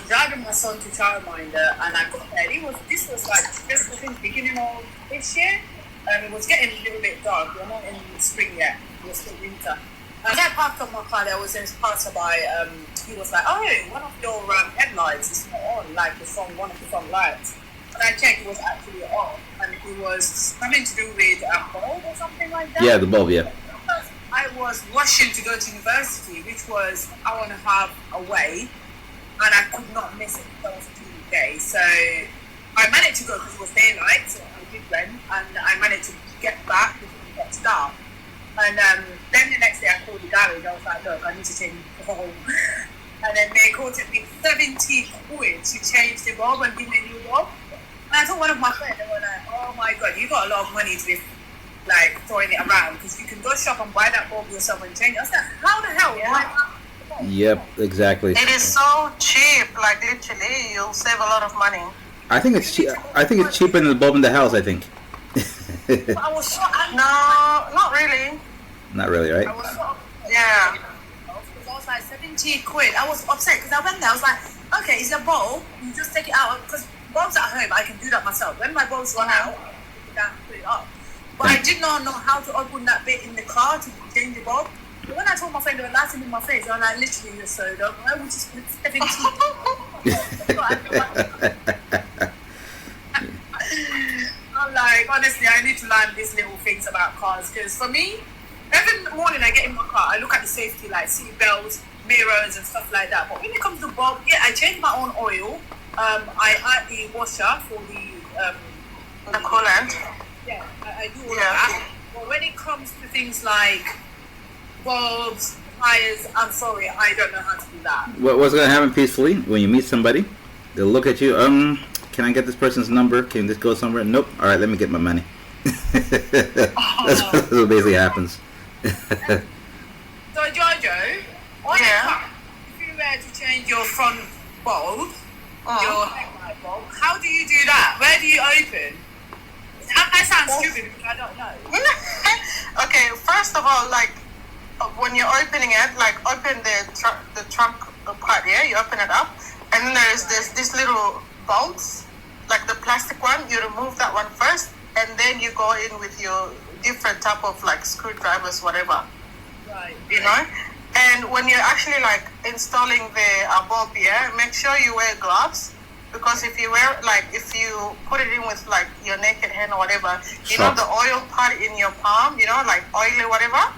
driving my son to childminder, and I got there. This was like just I think beginning of this year, and it was getting a little bit dark. We're not in spring yet; it was still winter. And I parked up my car. There was this passerby. He was like, "Oh, one of your headlights is not on, like one of the front lights." And I checked; it was actually off, and it was something to do with a bulb or something like that. Yeah, the bulb. Yeah. I was rushing to go to university, which was an hour and a half away, and I could not miss it because I was a clean day. So I managed to go because it was daylight, so I did went, and I managed to get back before it got dark. And then the next day I called the garage. I was like, look, I need to change the bulb. And then they quoted me 70 quid to change the bulb and give me a new bulb. And I told one of my friends, they were like, oh my God, you got a lot of money to be like throwing it around because you can go shop and buy that bulb yourself and change it. I was like, how the hell? Yep, exactly. It is so cheap. Like literally, you'll save a lot of money. I think it's cheap. I think it's cheaper than the bulb in the house. I think. I was so No, not really. Not really, right? I was so Yeah. because I was like £70. I was upset because I went there. I was like, okay, it's a bowl. You just take it out because bulbs at home I can do that myself. When my bulbs run out, I put it down, put it up. But I did not know how to open that bit in the car to change the bulb. But when I told my friend they were laughing in my face, they were like, literally, you're so dumb. Why would you spend 70? I'm like, honestly, I need to learn these little things about cars because for me, every morning I get in my car, I look at the safety lights, seat belts, mirrors, and stuff like that. But when it comes to bulb, yeah, I change my own oil. I add the washer for the coolant. Yeah, I do all that. But when it comes to things like bulbs, tires, I'm sorry, I don't know how to do that. What's going to happen peacefully when you meet somebody? They'll look at you. Can I get this person's number? Can this go somewhere? Nope. All right, let me get my money. That's what basically happens. So Jojo, on your car, if you were to change your front bulb, your headlight bulb, how do you do that? Where do you open? That sounds stupid because I don't know. Okay, first of all, like when you're opening it, like open the trunk part here, you open it up, and then there's these little bolts, like the plastic one. You remove that one first, and then you go in with your different type of like screwdrivers, whatever. Right. You know. And when you're actually like installing the bulb here, make sure you wear gloves. Because if you put it in with like your naked hand or whatever, you know the oil part in your palm, you know, like oily whatever,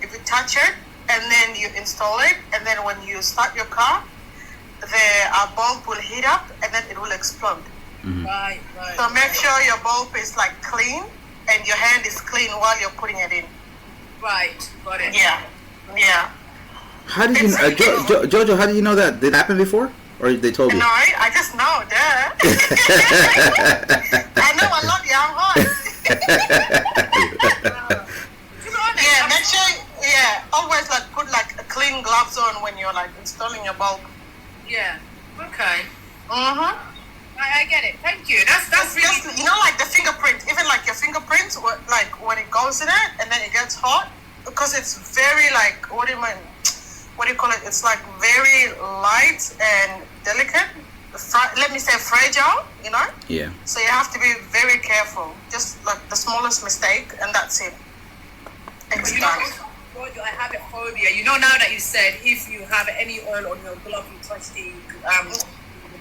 if you touch it and then you install it, and then when you start your car, the bulb will heat up and then it will explode. Mm-hmm. Right. So make sure your bulb is like clean and your hand is clean while you're putting it in. Right, got it. Yeah. How did you, Jojo? How did you know that? Did it happen before, or they told you? No, I just know, duh. I know a lot, yeah, I'm hot. Yeah, make sure, always like put like a clean gloves on when you're like installing your bulb. Yeah. Okay. Mm-hmm. I get it. Thank you. That's really just, you know, like the fingerprint, even like your fingerprints, like when it goes in it and then it gets hot, because it's very like, what do you call it? It's like very light and delicate. Let me say fragile, you know? Yeah. So you have to be very careful. Just like the smallest mistake and that's it. It's done. I have a phobia. You know, now that you said if you have any oil on your glove, you touch the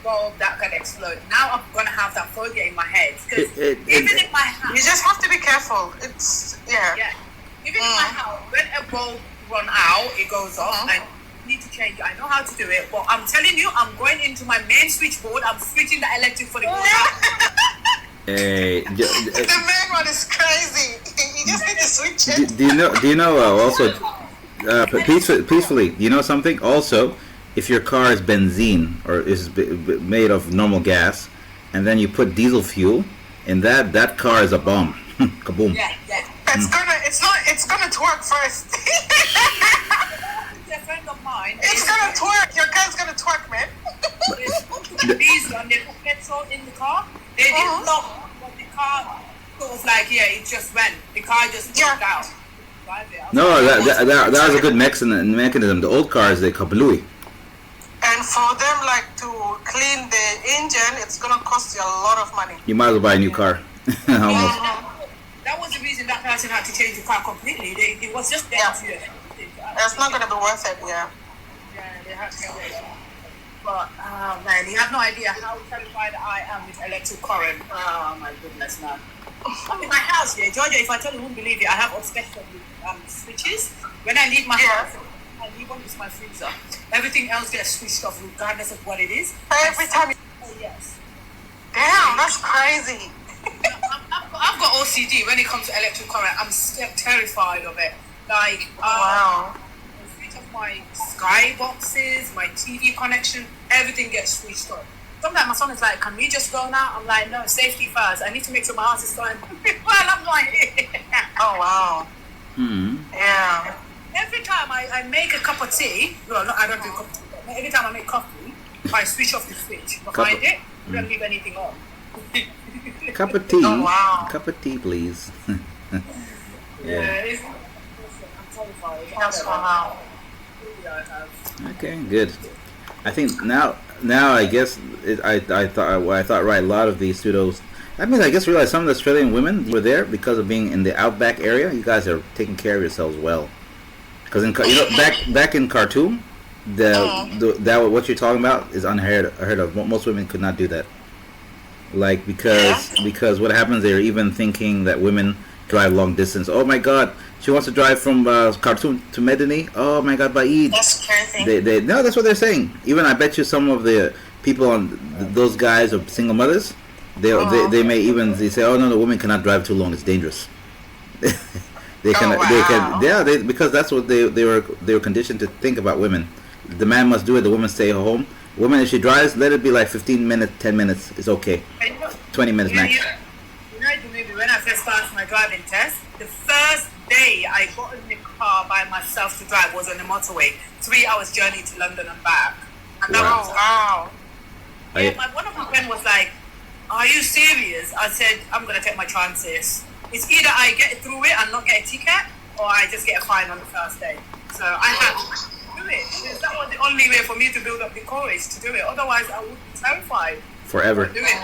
bulb, that can explode. Now I'm gonna have that phobia in my head because even in my house, you just have to be careful. It's yeah. Even in my house, when a bulb run out, it goes off. I need to change it. I know how to do it, but I'm telling you, I'm going into my main switchboard. I'm switching the electric for the whole house. Hey, the main one is crazy. You just need to switch it. Do you know also peacefully? Do you know something? Also, if your car is benzene or is made of normal gas, and then you put diesel fuel, and that car is a bomb. Kaboom. Yeah. It's gonna twerk first. A friend of mine. It's gonna twerk. Your car's gonna twerk, man. Diesel and they put petrol in the car. They didn't lock, but the car sort of like it just went. The car just broke out. No, that was a good mechanism. The old cars, they kablooey. And for them, like to clean the engine, it's gonna cost you a lot of money. You might as well buy a new car. Almost. That was the reason that person had to change the car completely. It was just there to you. It's not gonna be worth it, yeah. Yeah, they had to do it. But man, you have no idea how terrified I am with electric current. Oh my goodness, man. I'm in my house here, Georgia. If I tell you, you won't believe it. I have obsession with switches. When I leave my house, I leave one with my freezer. Everything else gets switched off, regardless of what it is. Every time. Oh yes. Damn, that's crazy. I've got OCD when it comes to electric current. I'm terrified of it. Like, wow. The switch of my Sky boxes, my TV connection, everything gets switched on. Sometimes my son is like, can we just go now? I'm like, no, safety first. I need to make sure my house is fine. Well, I'm like, oh, wow. Mm-hmm. Yeah. Every time I make a cup of tea, well, no, I don't do coffee, but every time I make coffee, I switch off the switch behind it. I don't leave anything on. Cup of tea. Oh, wow. Cup of tea, please. I'm terrified. That's wow. I have. Okay, good. I think now I guess I thought right. A lot of these pseudos. That means I guess realize some of the Australian women were there because of being in the outback area. You guys are taking care of yourselves well. Because back in Khartoum, that what you're talking about is unheard of. Most women could not do that. Like because what happens? They're even thinking that women drive long distance. Oh my God, she wants to drive from Khartoum to Medini. Oh my God, Baid. That's crazy. No, that's what they're saying. Even I bet you some of the people on those guys are single mothers. They may even say, oh no, the woman cannot drive too long. It's dangerous. They can because that's what they were conditioned to think about women. The man must do it. The woman stay home. Woman, if she drives, let it be like 15 minutes, 10 minutes. It's okay. 20 minutes max. When I first started my driving test, the first day I got in the car by myself to drive was on the motorway. 3 hours journey to London and back. And that was Wow. Yeah, one of my friends was like, "Are you serious?" I said, "I'm gonna take my chances. It's either I get through it and not get a ticket, or I just get a fine on the first day." So I had to do it. Because that was the only way for me to build up the courage to do it. Otherwise, I would be terrified. Forever. To do it.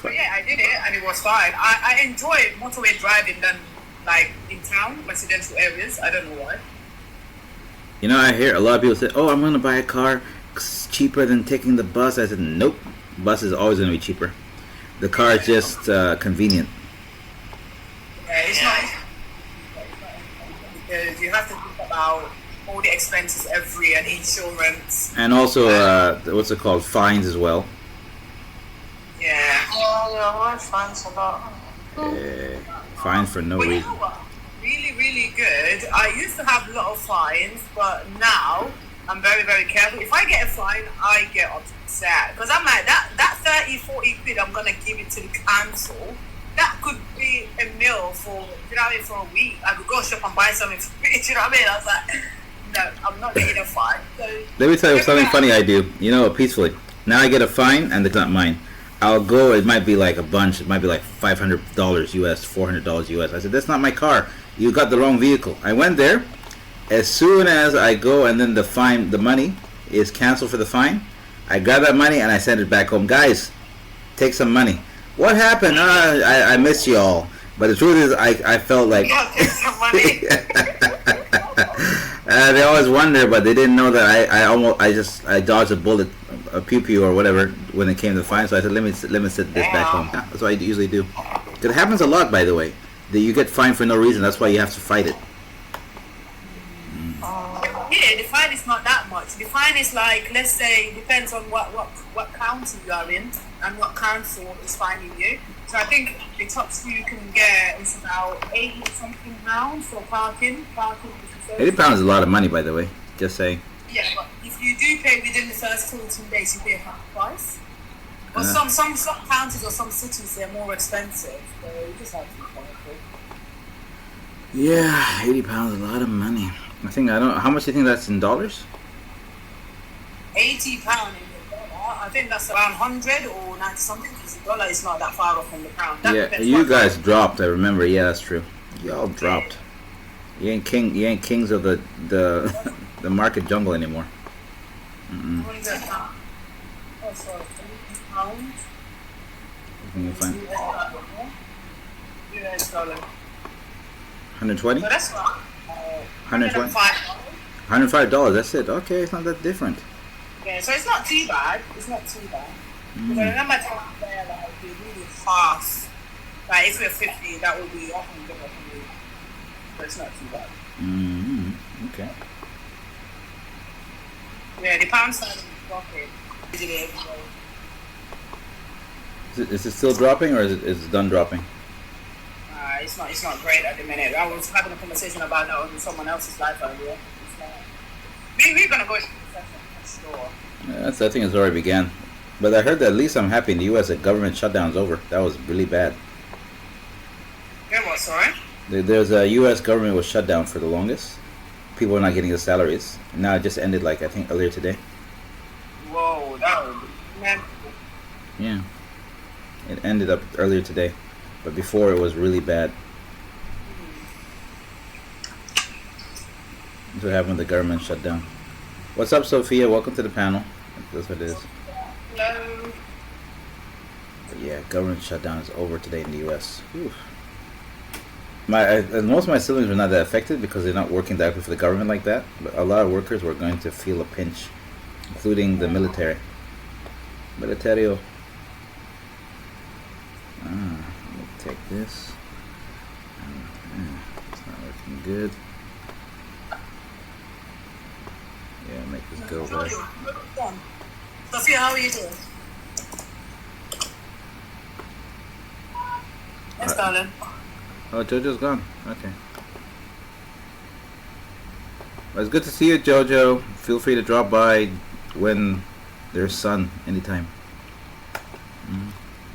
But yeah, I did it and it was fine. I enjoy motorway driving than like in town, residential areas. I don't know why. You know, I hear a lot of people say, "Oh, I'm gonna buy a car. It's cheaper than taking the bus." I said, "Nope. Bus is always gonna be cheaper. The car is just convenient." Yeah, it's not because you have to think about all the expenses every and insurance. And also, what's it called? Fines as well. Yeah. Yeah, fines a lot. Fines for no But you reason. know what? Really, really good. I used to have a lot of fines, but now I'm very, very careful. If I get a fine, I get upset. Because I'm like, that 30, 40 quid I'm going to give it to the council, that could be a meal for, you know what I mean, for a week. I could go shop and buy something for me, you know what I mean? I was like, no, I'm not getting a fine. So, Let me tell you something funny I do. You know, peacefully. Now I get a fine, and it's not mine. I'll go. It might be like a bunch. It might be like $500 US, $400 US. I said, "That's not my car. You got the wrong vehicle." I went there. As soon as I go, and then the money is canceled for the fine, I grab that money and I send it back home. Guys, take some money. What happened? I miss you all. But the truth is, I felt like Take some money. they always wonder, but they didn't know that I dodged a bullet, a pew or whatever when it came to the fine. So I said, let me sit this back home. Yeah, that's what I usually do. 'Cause it happens a lot, by the way. That you get fined for no reason. That's why you have to fight it. yeah, the fine is not that much. The fine is like, let's say, depends on what county you are in and what council is fining you. So I think the tops you can get is about 80 something pounds for parking. £80 is a lot of money, by the way. Just saying. Yeah, but if you do pay within the first 14 days, you pay half price. But some counties or some cities, they're more expensive. So you just have to be careful. Yeah, £80 is a lot of money. I don't. How much do you think that's in dollars? £80 in the dollar. I think that's around 100 or 90 something because the dollar is not that far off from the pound. That Yeah, depends you what guys country. dropped. I remember. Yeah, that's true. Y'all dropped. You ain't kings of the the market jungle anymore. 100 pounds. Oh, sorry, £80. Can you find US dollar. 120? So that's not. 120? $105. $105. That's it. Okay, it's not that different. Yeah, so it's not too bad. It's not too bad. Because I remember time there, like, they really fast. Like, if we're 50, that would be 100 or something. So it's not too bad. Okay. Yeah, the pound sterling is dropping. Usually every day. Is it still dropping or is it done dropping? It's not great at the minute. I was having a conversation about that on someone else's life earlier. It's not. We're gonna go into recession for sure. Yeah, I think it's already began. But I heard that at least I'm happy in the U.S. that government shutdown's over. That was really bad. Yeah, what? Sorry. There's a U.S. government was shut down for the longest. People were not getting the salaries. Now it just ended like I think earlier today. Whoa, that would be man. Yeah. It ended up earlier today. But before it was really bad. That's what happened when the government shut down. What's up, Sophia? Welcome to the panel. That's what it is. Hello. But yeah, government shutdown is over today in the U.S. Oof. Most of my siblings were not that affected because they're not working directly for the government like that. But a lot of workers were going to feel a pinch, including the military. Militario. Let me take this. It's not looking good. Yeah, make this go right. Sophia, how are you doing? Yes, darling. Oh, Jojo's gone. Okay. Well, it's good to see you, Jojo. Feel free to drop by when there's sun anytime.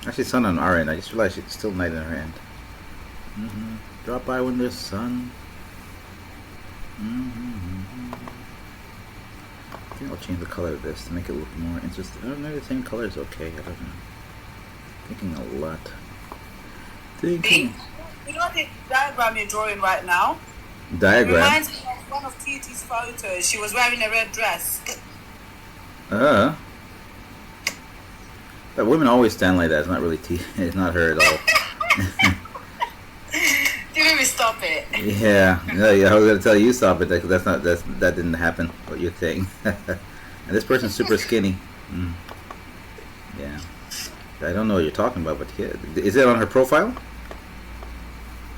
Actually, sun on our end. I just realized it's still night on our end. Drop by when there's sun. I think I'll change the color of this to make it look more interesting. I don't know, the same color is okay. I don't know. Thinking a lot. Thinking. You know the diagram you're drawing right now? Diagram? Reminds me of one of TT's photos. She was wearing a red dress. But women always stand like that. It's not really it's not her at all. You made me stop it. Yeah, I was gonna tell you stop it. That didn't happen. What you're saying. And this person's super skinny. Yeah, I don't know what you're talking about, but yeah, is it on her profile?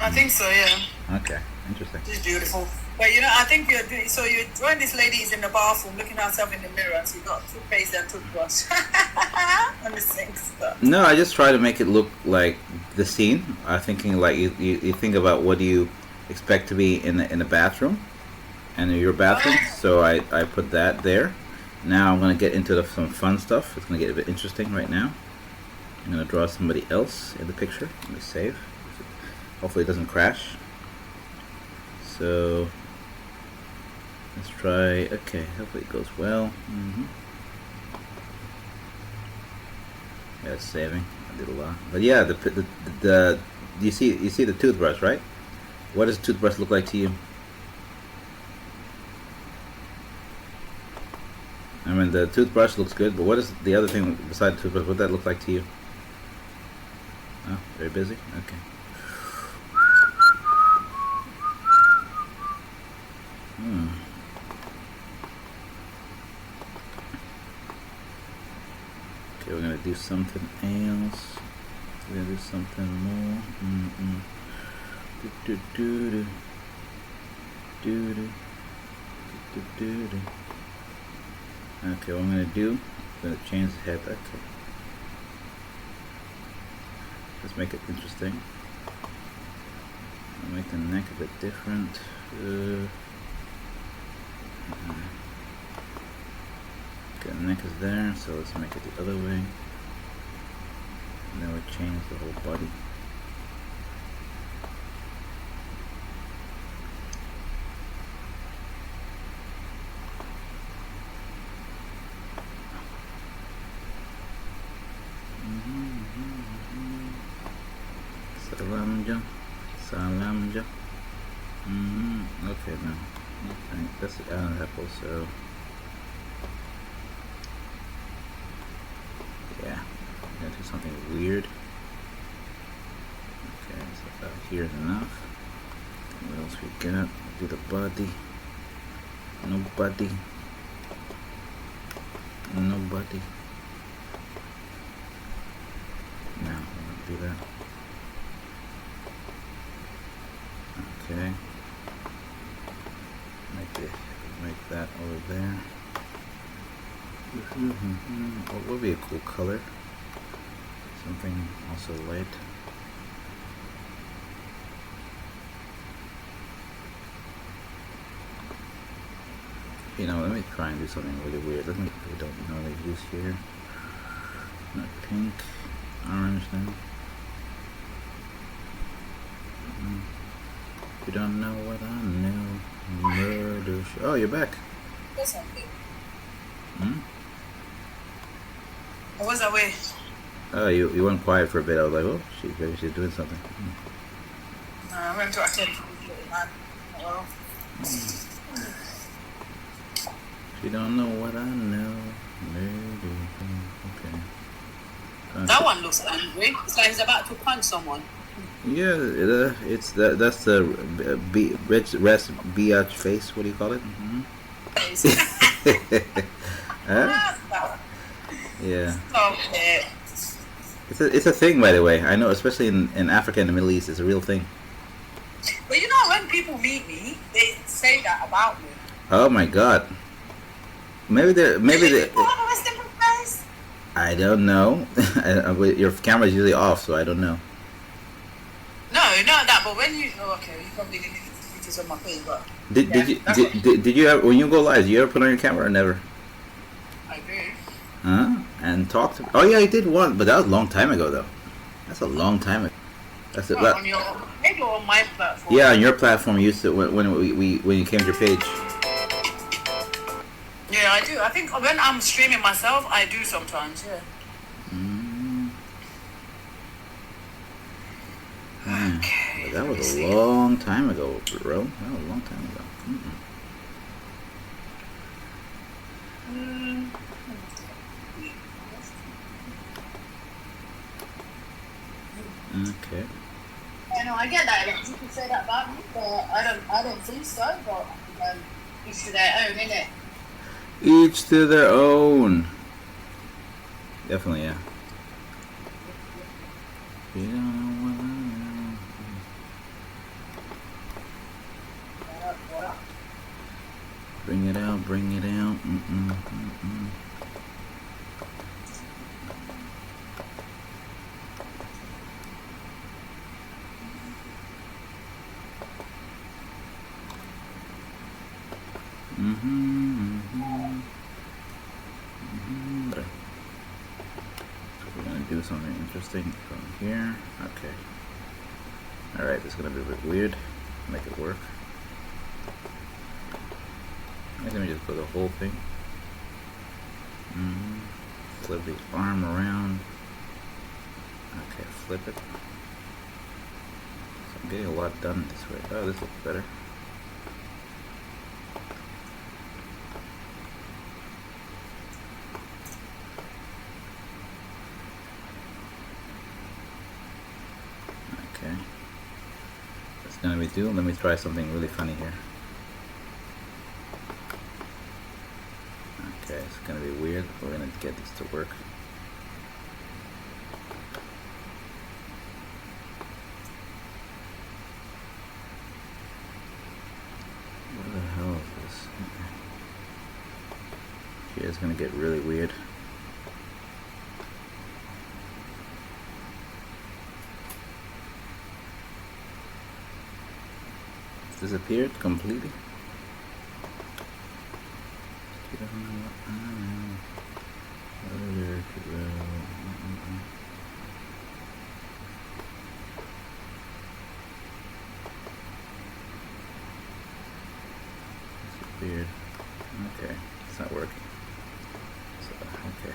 I think so, yeah. Okay, interesting. She's beautiful. But you know, I think you're when this lady is in the bathroom looking at herself in the mirror, so you got toothpaste and toothbrush on the sink stuff. No, I just try to make it look like the scene. I'm thinking like you think about what do you expect to be in the bathroom, and in your bathroom. So I put that there. Now I'm gonna get into some fun stuff. It's gonna get a bit interesting right now. I'm gonna draw somebody else in the picture. Let me save. Hopefully it doesn't crash. So let's try. Okay, hopefully it goes well. Yeah, it's saving. I did a lot, but yeah, the you see the toothbrush, right? What does the toothbrush look like to you? I mean, the toothbrush looks good, but what is the other thing besides the toothbrush? What does that look like to you? Oh, very busy. Okay. Okay, we're gonna do something else. We're gonna do something more. Okay, what I'm gonna do, I'm gonna change the head. Okay. Let's make it interesting. I'll make the neck a bit different. Okay, the neck is there, so let's make it the other way. And then we'll change the whole body. Salamja. Okay, now. Okay, that's the island apple, so. Yeah, I'm gonna do something weird. Okay, so about here is enough. What else we got? Do the body. Nobody. No, I'm gonna do that. Okay. Make that over there. What would be a cool color? Something also light. You know, let me try and do something really weird. Let me. We don't normally use here. Not pink, orange then. You don't know what I know. Murder. Oh, you're back. That's something. I was away. Oh, you went quiet for a bit. I was like, oh, maybe she's doing something. I went to attend to this little man. Well, You don't know what I know. Okay. That one looks angry. It's like he's about to punch someone. Yeah, it's that's the rest biatch face. What do you call it? Huh? Yeah. Okay. It's a thing, by the way. I know, especially in Africa and the Middle East, it's a real thing. But you know, when people meet me, they say that about me. Oh my God. Maybe they. I don't know. Your camera's usually off, so I don't know. No, not that. But when you you probably didn't put this on my face, but Did you ever, when you go live? Do you ever put on your camera or never? I do. Huh? And talk to. Oh yeah, I did one, but that was a long time ago though. That's a long time ago. That's it. On your maybe on my platform. Yeah, on your platform, you used to when you came to your page. Yeah, I do. I think when I'm streaming myself, I do sometimes. Yeah. Okay. But that was a long time ago, bro. That was a long time ago. Okay. I know, I get that. Like, people say that about me, but I don't think so. But each to their own, innit? Each to their own. Definitely, yeah. You don't know what I know. Bring it out, bring it out. So we're gonna do something interesting from here. Okay. Alright, this is gonna be a bit weird. Make it work. Let me just put the whole thing. Flip the arm around. Okay, flip it. So I'm getting a lot done this way. Oh, this looks better. Okay. That's gonna be due. Let me try something really funny here. Okay, it's gonna be weird. We're gonna get this to work. What the hell is this? Yeah, it's gonna get really weird. It's disappeared completely. You don't know what I know. Where to go? Disappeared. Okay, it's not working. So, okay.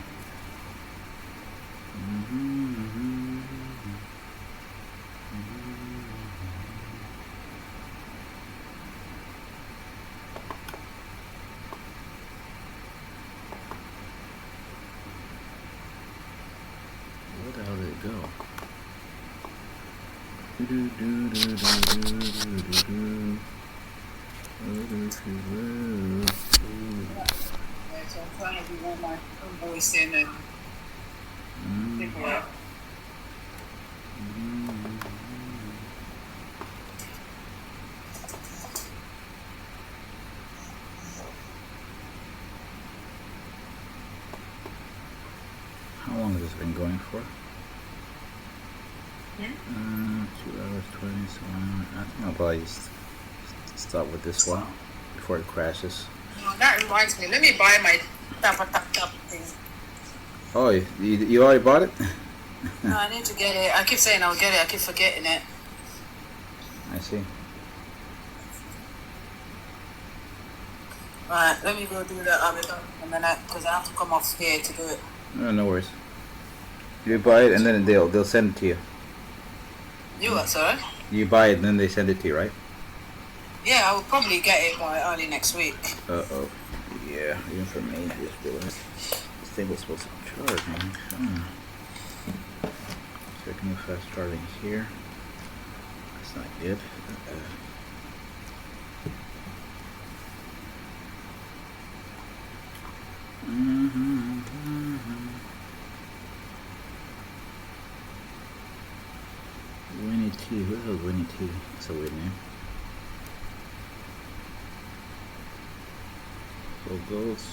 Where the hell did it go? Yeah, so I'm trying to do all my own voicing and figure out. How long has this been going for? 2 hours 20. So I think I'll probably stop with this one before it crashes. No, that reminds me. Let me buy my tap thing. Oh, you already bought it? No, I need to get it. I keep saying I'll get it. I keep forgetting it. I see. Right, let me go do that. I'll be done in a minute because I have to come off here to do it. No worries. You buy it and then they'll send it to you. You what, sorry? You buy it and then they send it to you, right? Yeah, I will probably get it by early next week. Uh-oh. Yeah, even for me, I just realized this thing was supposed to charge, man. So I can move fast charging here. That's not good. Winnie T. Who the hell is Winnie T? That's a weird name. Full goals.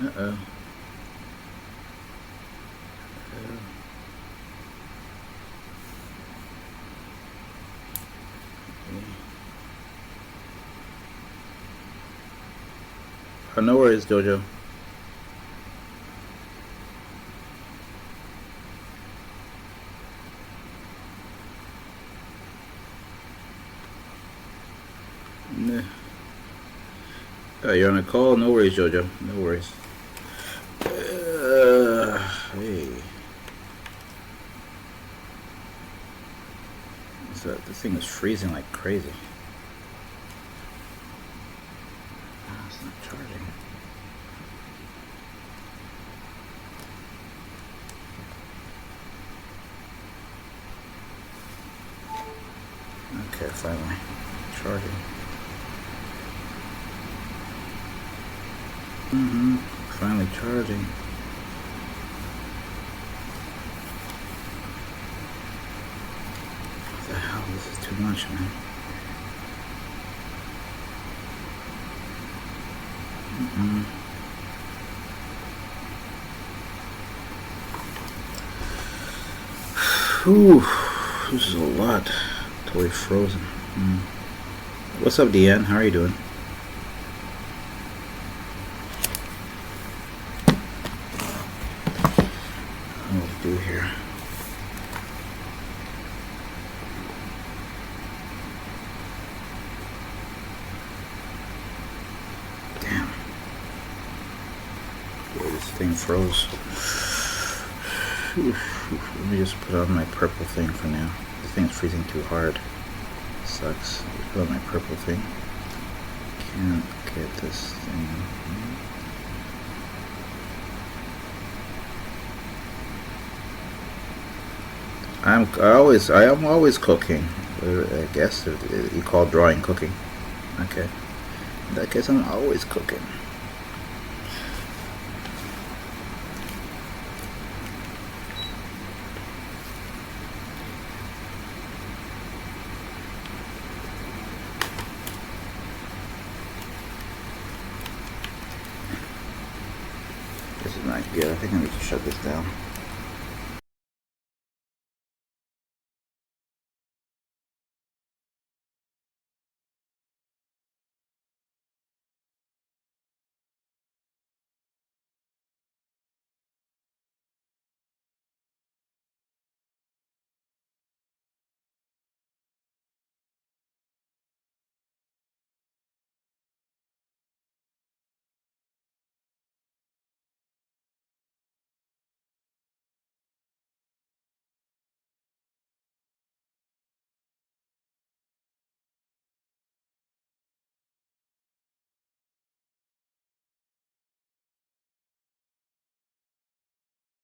Uh-oh. Oh, no worries, Jojo. Nah. Oh, you're on a call? No worries, Jojo. No worries. Hey. So this thing is freezing like crazy. Oh, it's not charging. Okay, finally charging. Finally charging. What the hell? This is too much, man. Whew, this is a lot. Totally frozen. What's up, Deanne? How are you doing? What do we do here? Damn. Boy, this thing froze. Let me just put on my purple thing for now. This thing's freezing too hard. Sucks. Put on my purple thing. Can't get this thing. I am always cooking. I guess you call drawing cooking. Okay. In that case, I'm always cooking. This is not good. I think I need to shut this down.